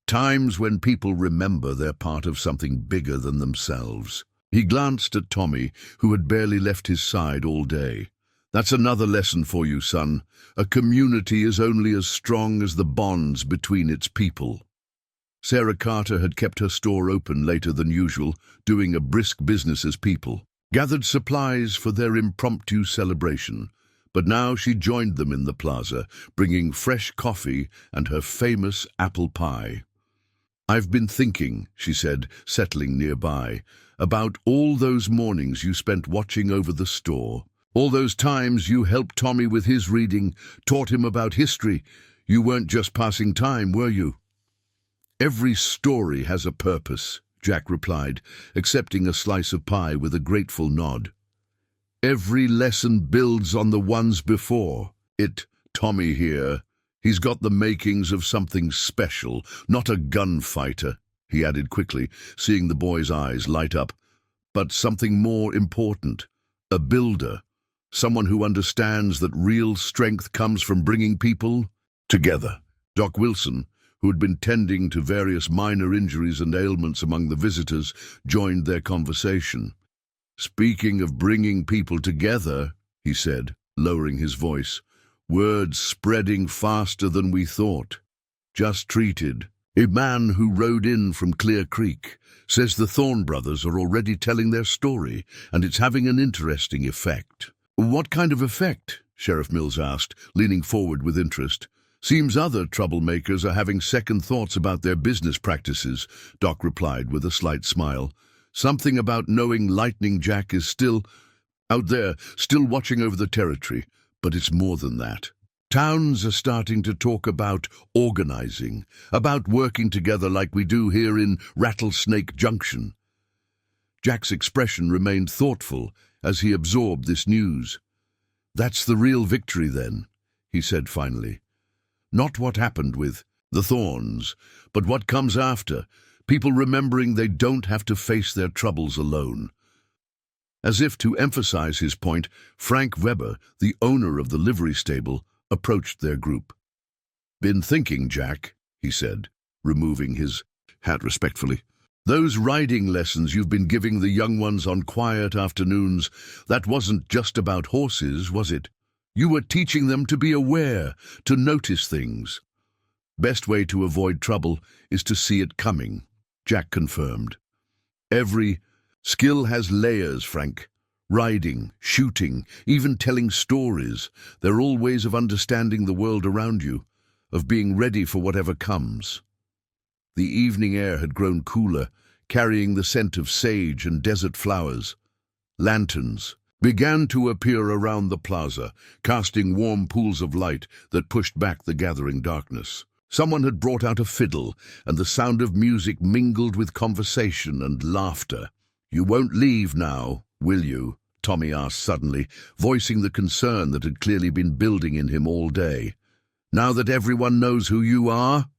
Times when people remember they're part of something bigger than themselves. He glanced at Tommy, who had barely left his side all day. That's another lesson for you, son. A community is only as strong as the bonds between its people. Sarah Carter had kept her store open later than usual, doing a brisk business as people gathered supplies for their impromptu celebration. But now she joined them in the plaza, bringing fresh coffee and her famous apple pie. "I've been thinking," she said, settling nearby, "about all those mornings you spent watching over the store. All those times you helped Tommy with his reading, taught him about history. You weren't just passing time, were you?" "Every story has a purpose," Jack replied, accepting a slice of pie with a grateful nod. "Every lesson builds on the ones before. Tommy here, he's got the makings of something special, not a gunfighter," he added quickly, seeing the boy's eyes light up, "but something more important, a builder, someone who understands that real strength comes from bringing people together." Doc Wilson, who had been tending to various minor injuries and ailments among the visitors, joined their conversation. "Speaking of bringing people together," he said, lowering his voice, "word's spreading faster than we thought. Just treated a man who rode in from Clear Creek. Says the Thorne brothers are already telling their story, and it's having an interesting effect." "What kind of effect?" Sheriff Mills asked, leaning forward with interest. "Seems other troublemakers are having second thoughts about their business practices," Doc replied with a slight smile. "Something about knowing Lightning Jack is still out there, still watching over the territory, but it's more than that. Towns are starting to talk about organizing, about working together like we do here in Rattlesnake Junction." Jack's expression remained thoughtful as he absorbed this news. "That's the real victory, then," he said finally. "Not what happened with the Thorns, but what comes after, people remembering they don't have to face their troubles alone." As if to emphasize his point, Frank Weber, the owner of the livery stable, approached their group. "Been thinking, Jack," he said, removing his hat respectfully. "Those riding lessons you've been giving the young ones on quiet afternoons, that wasn't just about horses, was it? You were teaching them to be aware, to notice things." "Best way to avoid trouble is to see it coming," Jack confirmed. "Every skill has layers, Frank. Riding, shooting, even telling stories. They're all ways of understanding the world around you, of being ready for whatever comes." The evening air had grown cooler, carrying the scent of sage and desert flowers. Lanterns began to appear around the plaza, casting warm pools of light that pushed back the gathering darkness. Someone had brought out a fiddle, and the sound of music mingled with conversation and laughter. "You won't leave now, will you?" Tommy asked suddenly, voicing the concern that had clearly been building in him all day. "Now that everyone knows who you are?"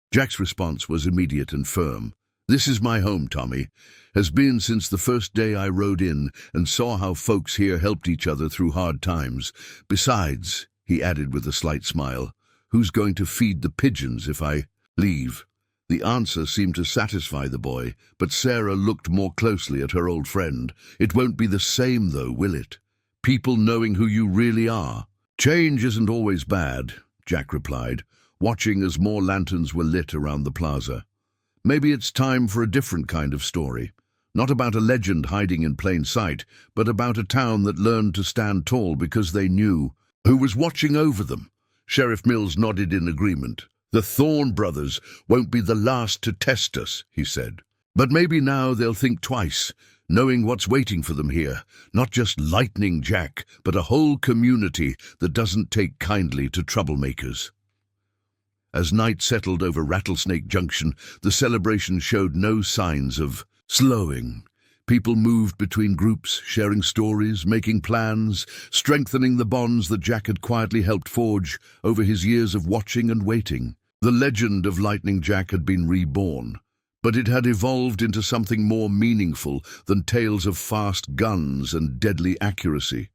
Jack's response was immediate and firm. "This is my home, Tommy. Has been since the first day I rode in and saw how folks here helped each other through hard times. Besides," he added with a slight smile, "who's going to feed the pigeons if I leave?" The answer seemed to satisfy the boy, but Sarah looked more closely at her old friend. "It won't be the same, though, will it? People knowing who you really are." "Change isn't always bad," Jack replied, watching as more lanterns were lit around the plaza. "Maybe it's time for a different kind of story. Not about a legend hiding in plain sight, but about a town that learned to stand tall because they knew who was watching over them." Sheriff Mills nodded in agreement. "The Thorne brothers won't be the last to test us," he said. "But maybe now they'll think twice, knowing what's waiting for them here. Not just Lightning Jack, but a whole community that doesn't take kindly to troublemakers." As night settled over Rattlesnake Junction, the celebration showed no signs of slowing. People moved between groups, sharing stories, making plans, strengthening the bonds that Jack had quietly helped forge over his years of watching and waiting. The legend of Lightning Jack had been reborn, but it had evolved into something more meaningful than tales of fast guns and deadly accuracy.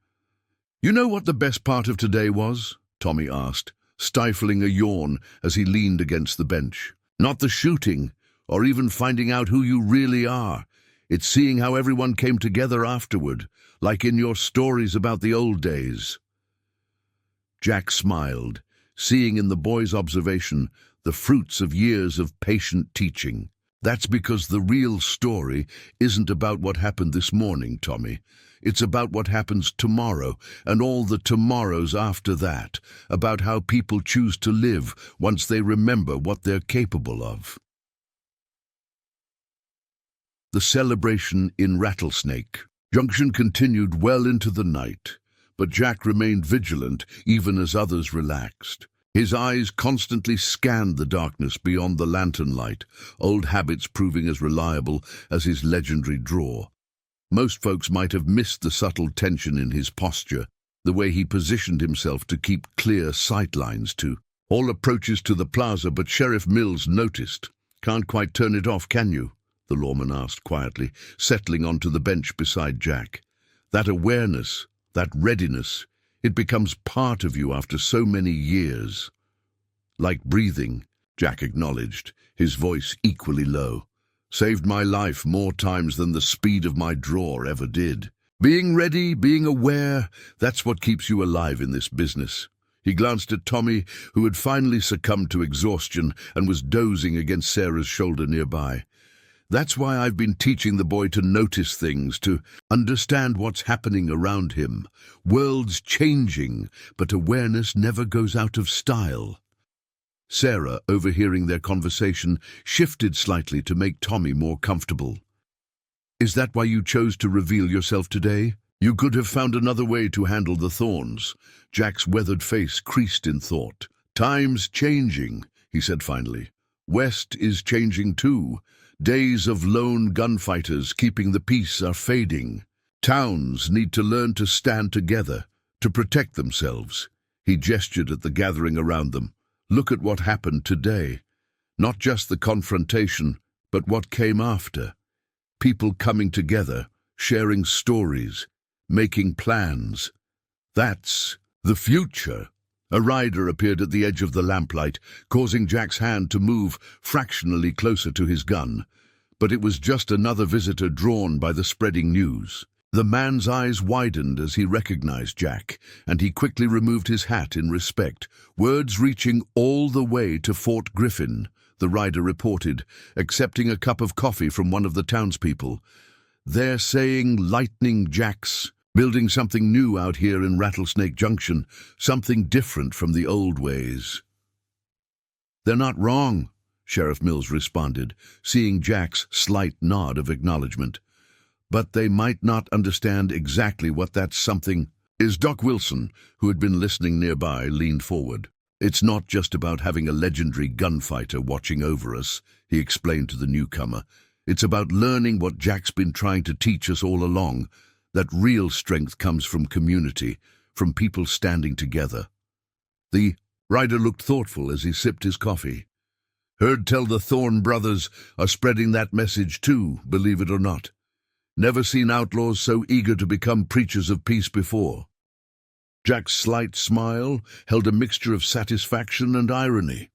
"You know what the best part of today was?" Tommy asked, stifling a yawn as he leaned against the bench. "Not the shooting, or even finding out who you really are. It's seeing how everyone came together afterward, like in your stories about the old days." Jack smiled, seeing in the boy's observation the fruits of years of patient teaching. That's because the real story isn't about what happened this morning, Tommy. It's about what happens tomorrow and all the tomorrows after that, about how people choose to live once they remember what they're capable of. The celebration in Rattlesnake Junction continued well into the night, but Jack remained vigilant even as others relaxed. His eyes constantly scanned the darkness beyond the lantern light, old habits proving as reliable as his legendary draw. Most folks might have missed the subtle tension in his posture, the way he positioned himself to keep clear sightlines to all approaches to the plaza, but Sheriff Mills noticed. "Can't quite turn it off, can you?" the lawman asked quietly, settling onto the bench beside Jack. "That awareness, that readiness, it becomes part of you after so many years." "Like breathing," Jack acknowledged, his voice equally low. "Saved my life more times than the speed of my draw ever did. Being ready, being aware, that's what keeps you alive in this business." He glanced at Tommy, who had finally succumbed to exhaustion and was dozing against Sarah's shoulder nearby. "That's why I've been teaching the boy to notice things, to understand what's happening around him. World's changing, but awareness never goes out of style." Sarah, overhearing their conversation, shifted slightly to make Tommy more comfortable. "Is that why you chose to reveal yourself today? You could have found another way to handle the thorns." Jack's weathered face creased in thought. "Time's changing," he said finally. "West is changing too. Days of lone gunfighters keeping the peace are fading. Towns need to learn to stand together, to protect themselves." He gestured at the gathering around them. "Look at what happened today. Not just the confrontation, but what came after. People coming together, sharing stories, making plans. That's the future." A rider appeared at the edge of the lamplight, causing Jack's hand to move fractionally closer to his gun. But it was just another visitor drawn by the spreading news. The man's eyes widened as he recognized Jack, and he quickly removed his hat in respect, words reaching all the way to Fort Griffin, the rider reported, accepting a cup of coffee from one of the townspeople. "They're saying Lightning Jack's building something new out here in Rattlesnake Junction, something different from the old ways." "They're not wrong," Sheriff Mills responded, seeing Jack's slight nod of acknowledgement. "But they might not understand exactly what that something is." Doc Wilson, who had been listening nearby, leaned forward. "It's not just about having a legendary gunfighter watching over us," he explained to the newcomer. "It's about learning what Jack's been trying to teach us all along, that real strength comes from community, from people standing together." The rider looked thoughtful as he sipped his coffee. "Heard tell the Thorne brothers are spreading that message too, believe it or not. Never seen outlaws so eager to become preachers of peace before." Jack's slight smile held a mixture of satisfaction and irony.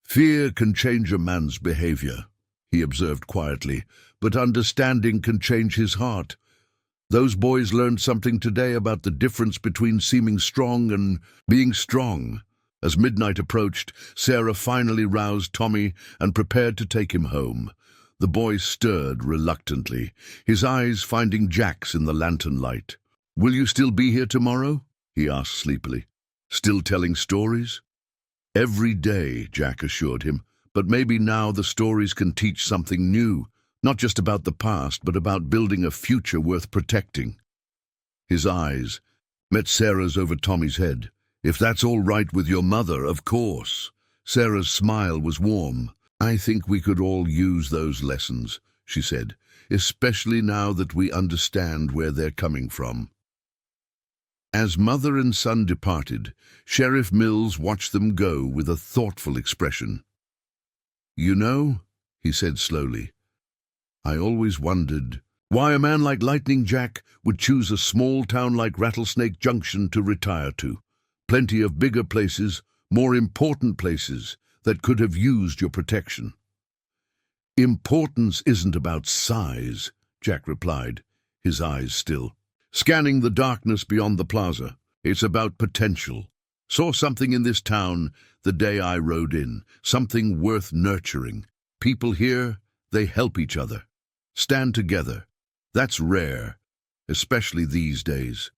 "Fear can change a man's behavior," he observed quietly, "but understanding can change his heart. Those boys learned something today about the difference between seeming strong and being strong." As midnight approached, Sarah finally roused Tommy and prepared to take him home. The boy stirred reluctantly, his eyes finding Jack's in the lantern light. "Will you still be here tomorrow?" he asked sleepily. "Still telling stories?" "Every day," Jack assured him, "but maybe now the stories can teach something new. Not just about the past, but about building a future worth protecting." His eyes met Sarah's over Tommy's head. "If that's all right with your mother, of course." Sarah's smile was warm. "I think we could all use those lessons," she said, "especially now that we understand where they're coming from." As mother and son departed, Sheriff Mills watched them go with a thoughtful expression. "You know," he said slowly, "I always wondered why a man like Lightning Jack would choose a small town like Rattlesnake Junction to retire to. Plenty of bigger places, more important places, that could have used your protection." "Importance isn't about size," Jack replied, his eyes still, scanning the darkness beyond the plaza. "It's about potential. Saw something in this town the day I rode in, something worth nurturing. People here, they help each other, stand together. That's rare, especially these days.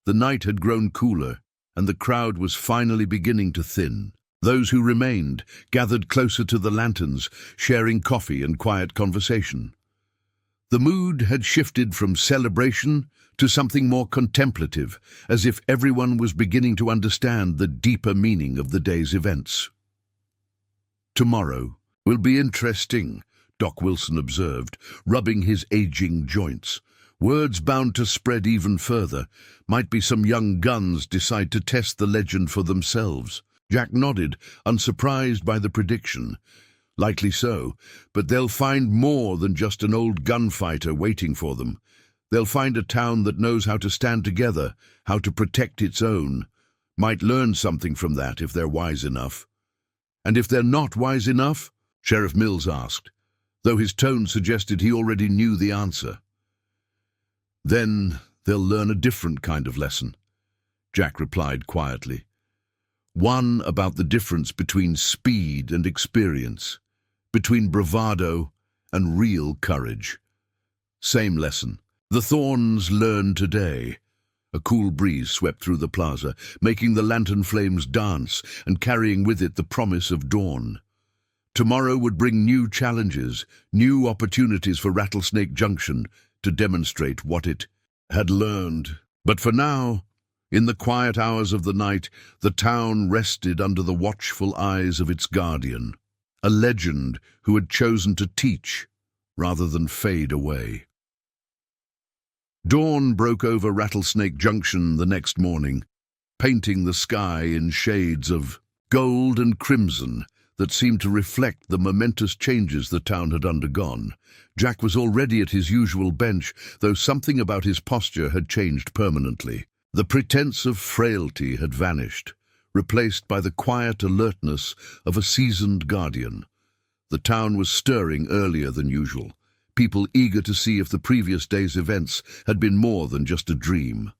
The night had grown cooler, and the crowd was finally beginning to thin. Those who remained gathered closer to the lanterns, sharing coffee and quiet conversation. The mood had shifted from celebration to something more contemplative, as if everyone was beginning to understand the deeper meaning of the day's events. "Tomorrow will be interesting," Doc Wilson observed, rubbing his aging joints. "Word's bound to spread even further. Might be some young guns decide to test the legend for themselves." Jack nodded, unsurprised by the prediction. "Likely so, but they'll find more than just an old gunfighter waiting for them. They'll find a town that knows how to stand together, how to protect its own. Might learn something from that if they're wise enough." "And if they're not wise enough?" Sheriff Mills asked, though his tone suggested he already knew the answer. "Then they'll learn a different kind of lesson," Jack replied quietly. "One about the difference between speed and experience, between bravado and real courage. Same lesson. The Thorns learn today." A cool breeze swept through the plaza, making the lantern flames dance and carrying with it the promise of dawn. Tomorrow would bring new challenges, new opportunities for Rattlesnake Junction to demonstrate what it had learned. But for now, in the quiet hours of the night, the town rested under the watchful eyes of its guardian, a legend who had chosen to teach rather than fade away. Dawn broke over Rattlesnake Junction the next morning, painting the sky in shades of gold and crimson that seemed to reflect the momentous changes the town had undergone. Jack was already at his usual bench, though something about his posture had changed permanently. The pretense of frailty had vanished, replaced by the quiet alertness of a seasoned guardian. The town was stirring earlier than usual, people eager to see if the previous day's events had been more than just a dream.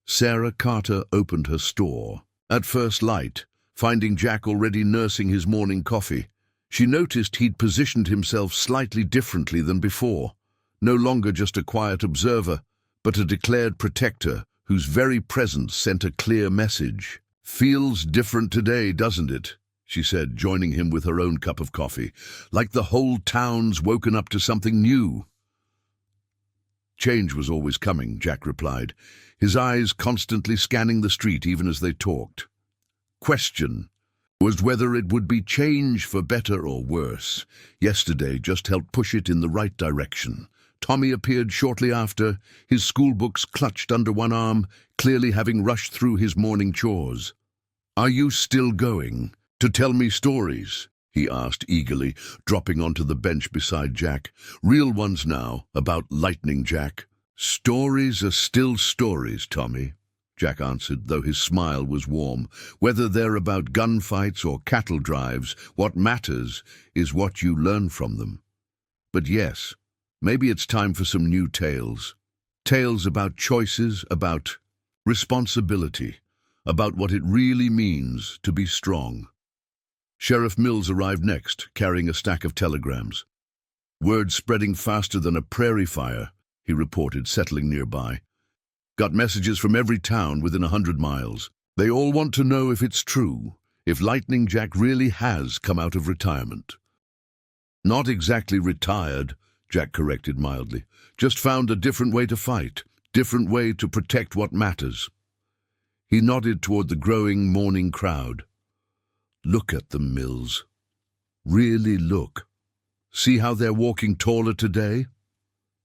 Sarah Carter opened her store. At first light, finding Jack already nursing his morning coffee, she noticed he'd positioned himself slightly differently than before, no longer just a quiet observer, but a declared protector whose very presence sent a clear message. "Feels different today, doesn't it?" she said, joining him with her own cup of coffee. "Like the whole town's woken up to something new." "Change was always coming," Jack replied, his eyes constantly scanning the street even as they talked. Question was whether it would be change for better or worse. Yesterday just helped push it in the right direction. Tommy appeared shortly after, his schoolbooks clutched under one arm, clearly having rushed through his morning chores. "Are you still going to tell me stories?" he asked eagerly, dropping onto the bench beside Jack. "Real ones now, about Lightning Jack." "Stories are still stories, Tommy," Jack answered, though his smile was warm. "Whether they're about gunfights or cattle drives, what matters is what you learn from them. But yes, maybe it's time for some new tales. Tales about choices, about responsibility, about what it really means to be strong." Sheriff Mills arrived next, carrying a stack of telegrams. "Word spreading faster than a prairie fire," he reported, settling nearby. "Got messages from every town within 100 miles. They all want to know if it's true, if Lightning Jack really has come out of retirement." "Not exactly retired," Jack corrected mildly. "Just found a different way to fight, different way to protect what matters." He nodded toward the growing morning crowd. "Look at them, Mills. Really look. See how they're walking taller today?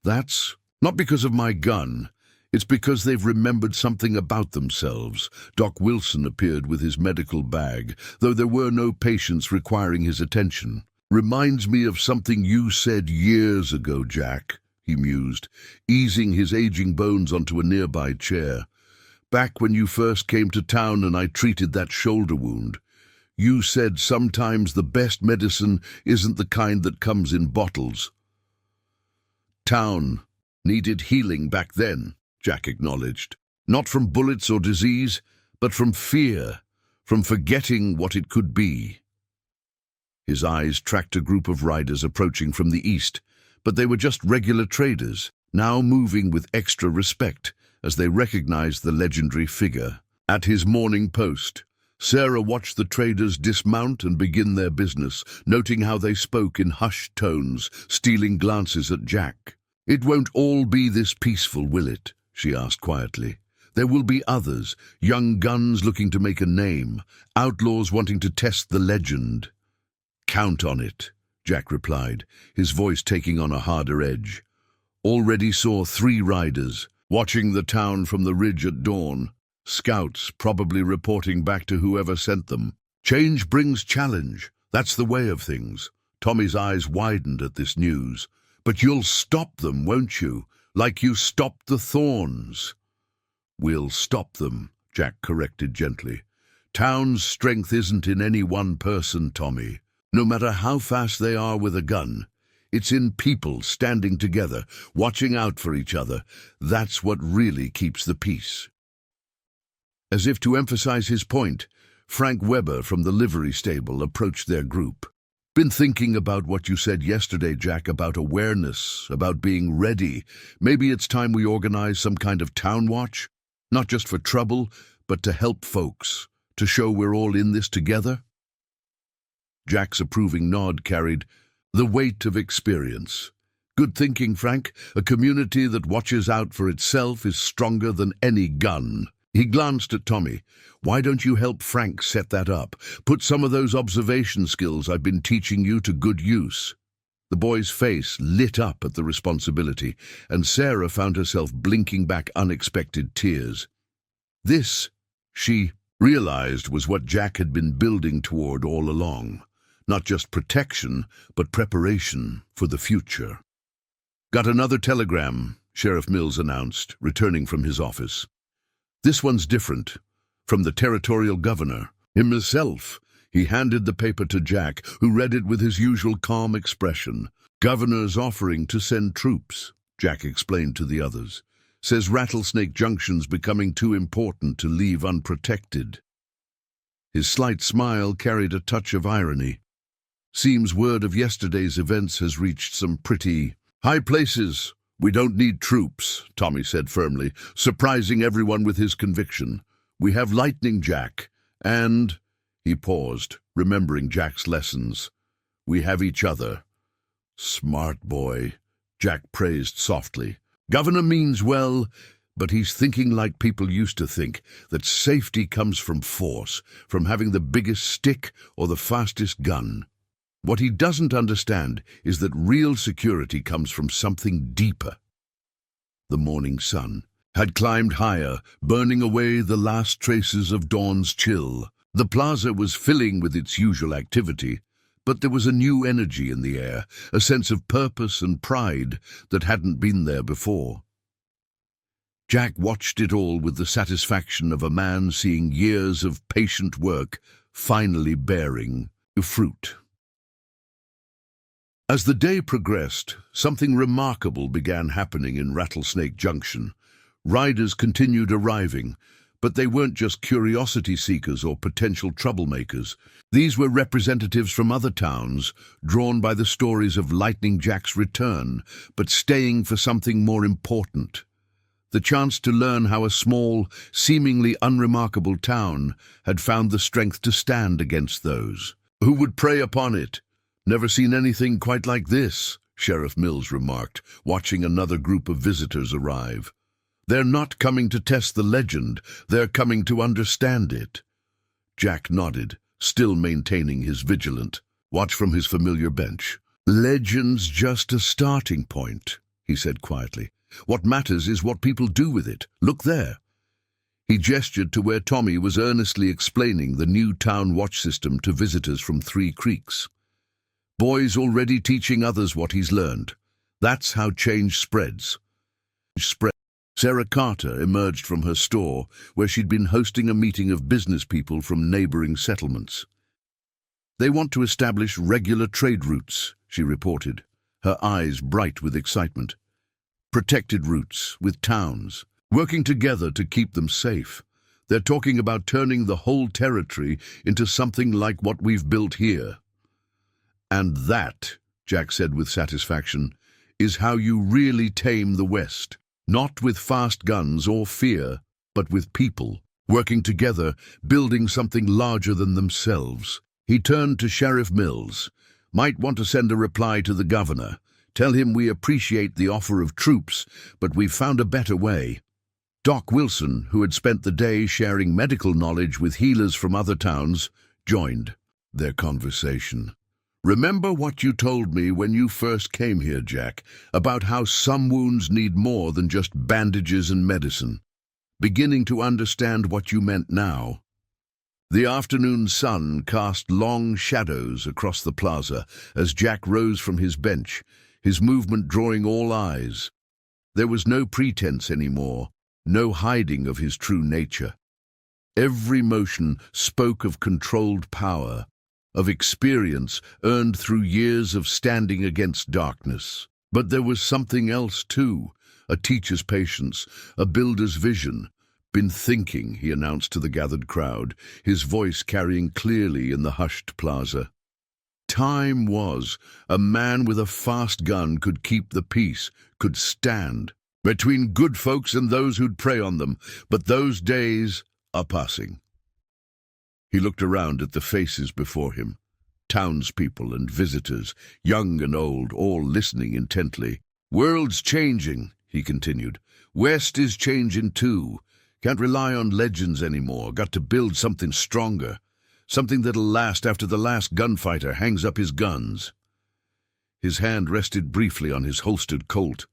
That's not because of my gun. It's because they've remembered something about themselves." Doc Wilson appeared with his medical bag, though there were no patients requiring his attention. "Reminds me of something you said years ago, Jack," he mused, easing his aging bones onto a nearby chair. "Back when you first came to town and I treated that shoulder wound. You said sometimes the best medicine isn't the kind that comes in bottles." "Town needed healing back then," Jack acknowledged. "Not from bullets or disease, but from fear, from forgetting what it could be." His eyes tracked a group of riders approaching from the east, but they were just regular traders, now moving with extra respect as they recognized the legendary figure. At his morning post, Sarah watched the traders dismount and begin their business, noting how they spoke in hushed tones, stealing glances at Jack. "It won't all be this peaceful, will it?" she asked quietly. "There will be others, young guns looking to make a name, outlaws wanting to test the legend." "Count on it," Jack replied, his voice taking on a harder edge. Already saw 3 riders, watching the town from the ridge at dawn. Scouts probably reporting back to whoever sent them. Change brings challenge. That's the way of things. Tommy's eyes widened at this news. "But you'll stop them, won't you? Like you stopped the Thorns." "We'll stop them," Jack corrected gently. "Town's strength isn't in any one person, Tommy. No matter how fast they are with a gun, it's in people standing together, watching out for each other. That's what really keeps the peace." As if to emphasize his point, Frank Weber from the livery stable approached their group. "Been thinking about what you said yesterday, Jack, about awareness, about being ready. Maybe it's time we organize some kind of town watch? Not just for trouble, but to help folks, to show we're all in this together?" Jack's approving nod carried the weight of experience. "Good thinking, Frank. A community that watches out for itself is stronger than any gun." He glanced at Tommy. "Why don't you help Frank set that up? Put some of those observation skills I've been teaching you to good use." The boy's face lit up at the responsibility, and Sarah found herself blinking back unexpected tears. This, she realized, was what Jack had been building toward all along. Not just protection, but preparation for the future. "Got another telegram," Sheriff Mills announced, returning from his office. "This one's different. From the territorial governor himself." He handed the paper to Jack, who read it with his usual calm expression. "Governor's offering to send troops," Jack explained to the others. "Says Rattlesnake Junction's becoming too important to leave unprotected." His slight smile carried a touch of irony. "Seems word of yesterday's events has reached some pretty high places. We don't need troops," Tommy said firmly, surprising everyone with his conviction. "We have lightning, Jack, and—" He paused, remembering Jack's lessons. "We have each other." "Smart boy," Jack praised softly. "Governor means well, but he's thinking like people used to think, that safety comes from force, from having the biggest stick or the fastest gun. What he doesn't understand is that real security comes from something deeper." The morning sun had climbed higher, burning away the last traces of dawn's chill. The plaza was filling with its usual activity, but there was a new energy in the air, a sense of purpose and pride that hadn't been there before. Jack watched it all with the satisfaction of a man seeing years of patient work finally bearing fruit. As the day progressed, something remarkable began happening in Rattlesnake Junction. Riders continued arriving, but they weren't just curiosity seekers or potential troublemakers. These were representatives from other towns, drawn by the stories of Lightning Jack's return, but staying for something more important. The chance to learn how a small, seemingly unremarkable town had found the strength to stand against those who would prey upon it. "Never seen anything quite like this," Sheriff Mills remarked, watching another group of visitors arrive. "They're not coming to test the legend, they're coming to understand it." Jack nodded, still maintaining his vigilant watch from his familiar bench. "Legend's just a starting point," he said quietly. "What matters is what people do with it. Look there." He gestured to where Tommy was earnestly explaining the new town watch system to visitors from 3 Creeks. Boy's already teaching others what he's learned. That's how change spreads. Sarah Carter emerged from her store, where she'd been hosting a meeting of business people from neighboring settlements. "They want to establish regular trade routes," she reported, her eyes bright with excitement. "Protected routes with towns, working together to keep them safe. They're talking about turning the whole territory into something like what we've built here." "And that," Jack said with satisfaction, "is how you really tame the West. Not with fast guns or fear, but with people, working together, building something larger than themselves." He turned to Sheriff Mills. "Might want to send a reply to the governor. Tell him we appreciate the offer of troops, but we've found a better way." Doc Wilson, who had spent the day sharing medical knowledge with healers from other towns, joined their conversation. "Remember what you told me when you first came here, Jack, about how some wounds need more than just bandages and medicine? Beginning to understand what you meant now." The afternoon sun cast long shadows across the plaza as Jack rose from his bench, his movement drawing all eyes. There was no pretense anymore, no hiding of his true nature. Every motion spoke of controlled power, of experience earned through years of standing against darkness. But there was something else too, a teacher's patience, a builder's vision. "Been thinking," he announced to the gathered crowd, his voice carrying clearly in the hushed plaza. Time was. A man with a fast gun could keep the peace, could stand between good folks and those who'd prey on them, but those days are passing. He looked around at the faces before him, townspeople and visitors, young and old, all listening intently. "World's changing," he continued. "West is changing too. Can't rely on legends anymore. Got to build something stronger, something that'll last after the last gunfighter hangs up his guns." His hand rested briefly on his holstered Colt.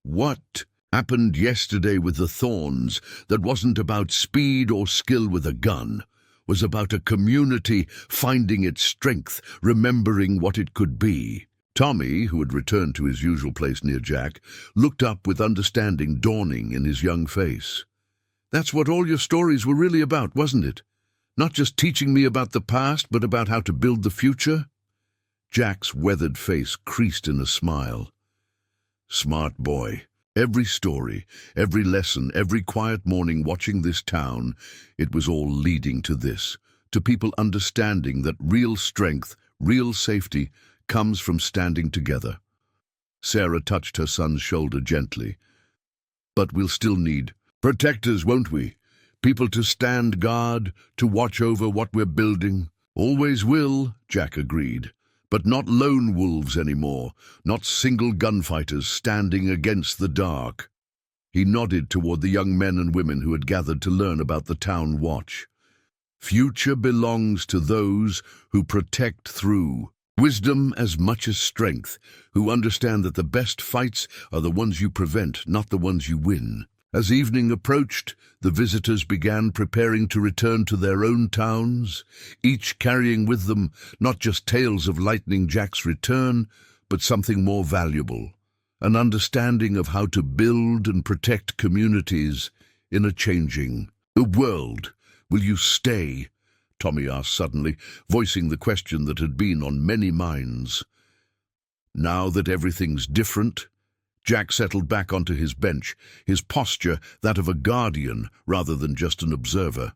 "What happened yesterday with the Thorns that wasn't about speed or skill with a gun, was about a community finding its strength, remembering what it could be." Tommy, who had returned to his usual place near Jack, looked up with understanding dawning in his young face. "That's what all your stories were really about, wasn't it? Not just teaching me about the past, but about how to build the future?" Jack's weathered face creased in a smile. "Smart boy. Every story, every lesson, every quiet morning watching this town, it was all leading to this, to people understanding that real strength, real safety, comes from standing together." Sarah touched her son's shoulder gently. "But we'll still need protectors, won't we? People to stand guard, to watch over what we're building." "Always will," Jack agreed. "But not lone wolves anymore, not single gunfighters standing against the dark." He nodded toward the young men and women who had gathered to learn about the town watch. "Future belongs to those who protect through wisdom as much as strength, who understand that the best fights are the ones you prevent, not the ones you win." As evening approached, the visitors began preparing to return to their own towns, each carrying with them not just tales of Lightning Jack's return, but something more valuable, an understanding of how to build and protect communities in a changing world. "Will you stay?" Tommy asked suddenly, voicing the question that had been on many minds. "Now that everything's different?" Jack settled back onto his bench, his posture that of a guardian rather than just an observer.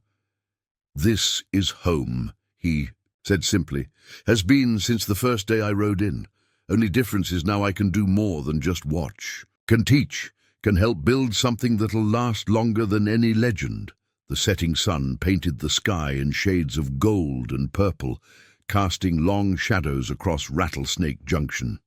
"This is home," he said simply. "Has been since the first day I rode in. Only difference is now I can do more than just watch. Can teach, can help build something that'll last longer than any legend." The setting sun painted the sky in shades of gold and purple, casting long shadows across Rattlesnake Junction.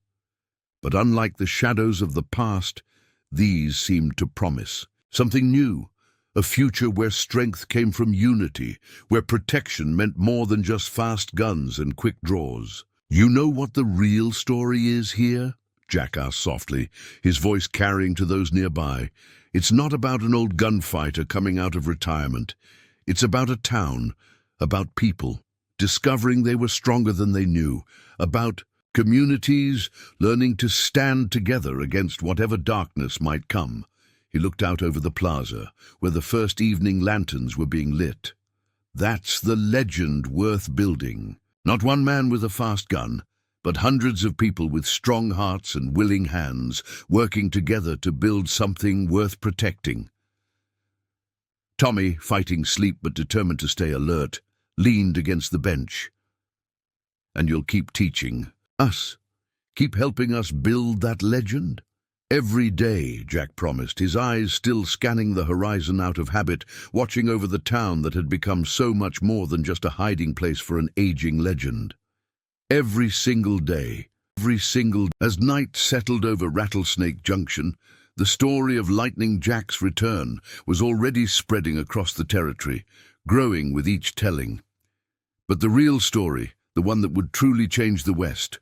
But unlike the shadows of the past, these seemed to promise something new, a future where strength came from unity, where protection meant more than just fast guns and quick draws. "You know what the real story is here?" Jack asked softly, his voice carrying to those nearby. "It's not about an old gunfighter coming out of retirement. It's about a town, about people, discovering they were stronger than they knew, about communities learning to stand together against whatever darkness might come." He looked out over the plaza, where the first evening lanterns were being lit. "That's the legend worth building. Not one man with a fast gun, but hundreds of people with strong hearts and willing hands, working together to build something worth protecting." Tommy, fighting sleep but determined to stay alert, leaned against the bench. and you'll keep teaching us. Keep helping us build that legend. Every day, Jack promised, his eyes still scanning the horizon out of habit, watching over the town that had become so much more than just a hiding place for an aging legend. Every single day, as night settled over Rattlesnake Junction, the story of Lightning Jack's return was already spreading across the territory, growing with each telling. But the real story, the one that would truly change the West,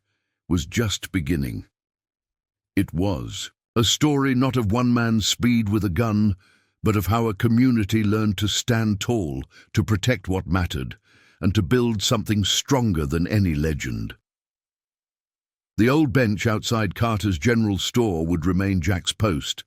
was just beginning. It was a story not of one man's speed with a gun, but of how a community learned to stand tall, to protect what mattered, and to build something stronger than any legend. The old bench outside Carter's general store would remain Jack's post,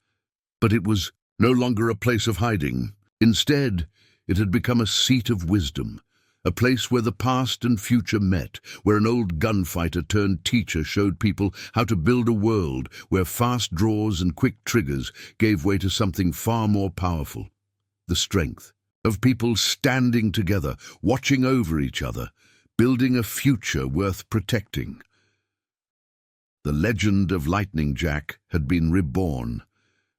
but it was no longer a place of hiding. Instead, it had become a seat of wisdom, a place where the past and future met, where an old gunfighter turned teacher showed people how to build a world where fast draws and quick triggers gave way to something far more powerful: the strength of people standing together, watching over each other, building a future worth protecting. The legend of Lightning Jack had been reborn,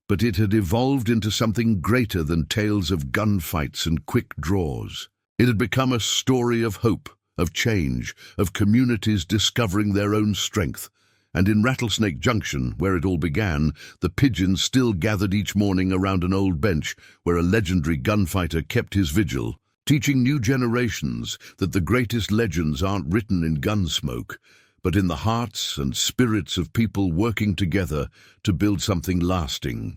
but it had evolved into something greater than tales of gunfights and quick draws. It had become a story of hope, of change, of communities discovering their own strength. And in Rattlesnake Junction, where it all began, the pigeons still gathered each morning around an old bench where a legendary gunfighter kept his vigil, teaching new generations that the greatest legends aren't written in gunsmoke, but in the hearts and spirits of people working together to build something lasting.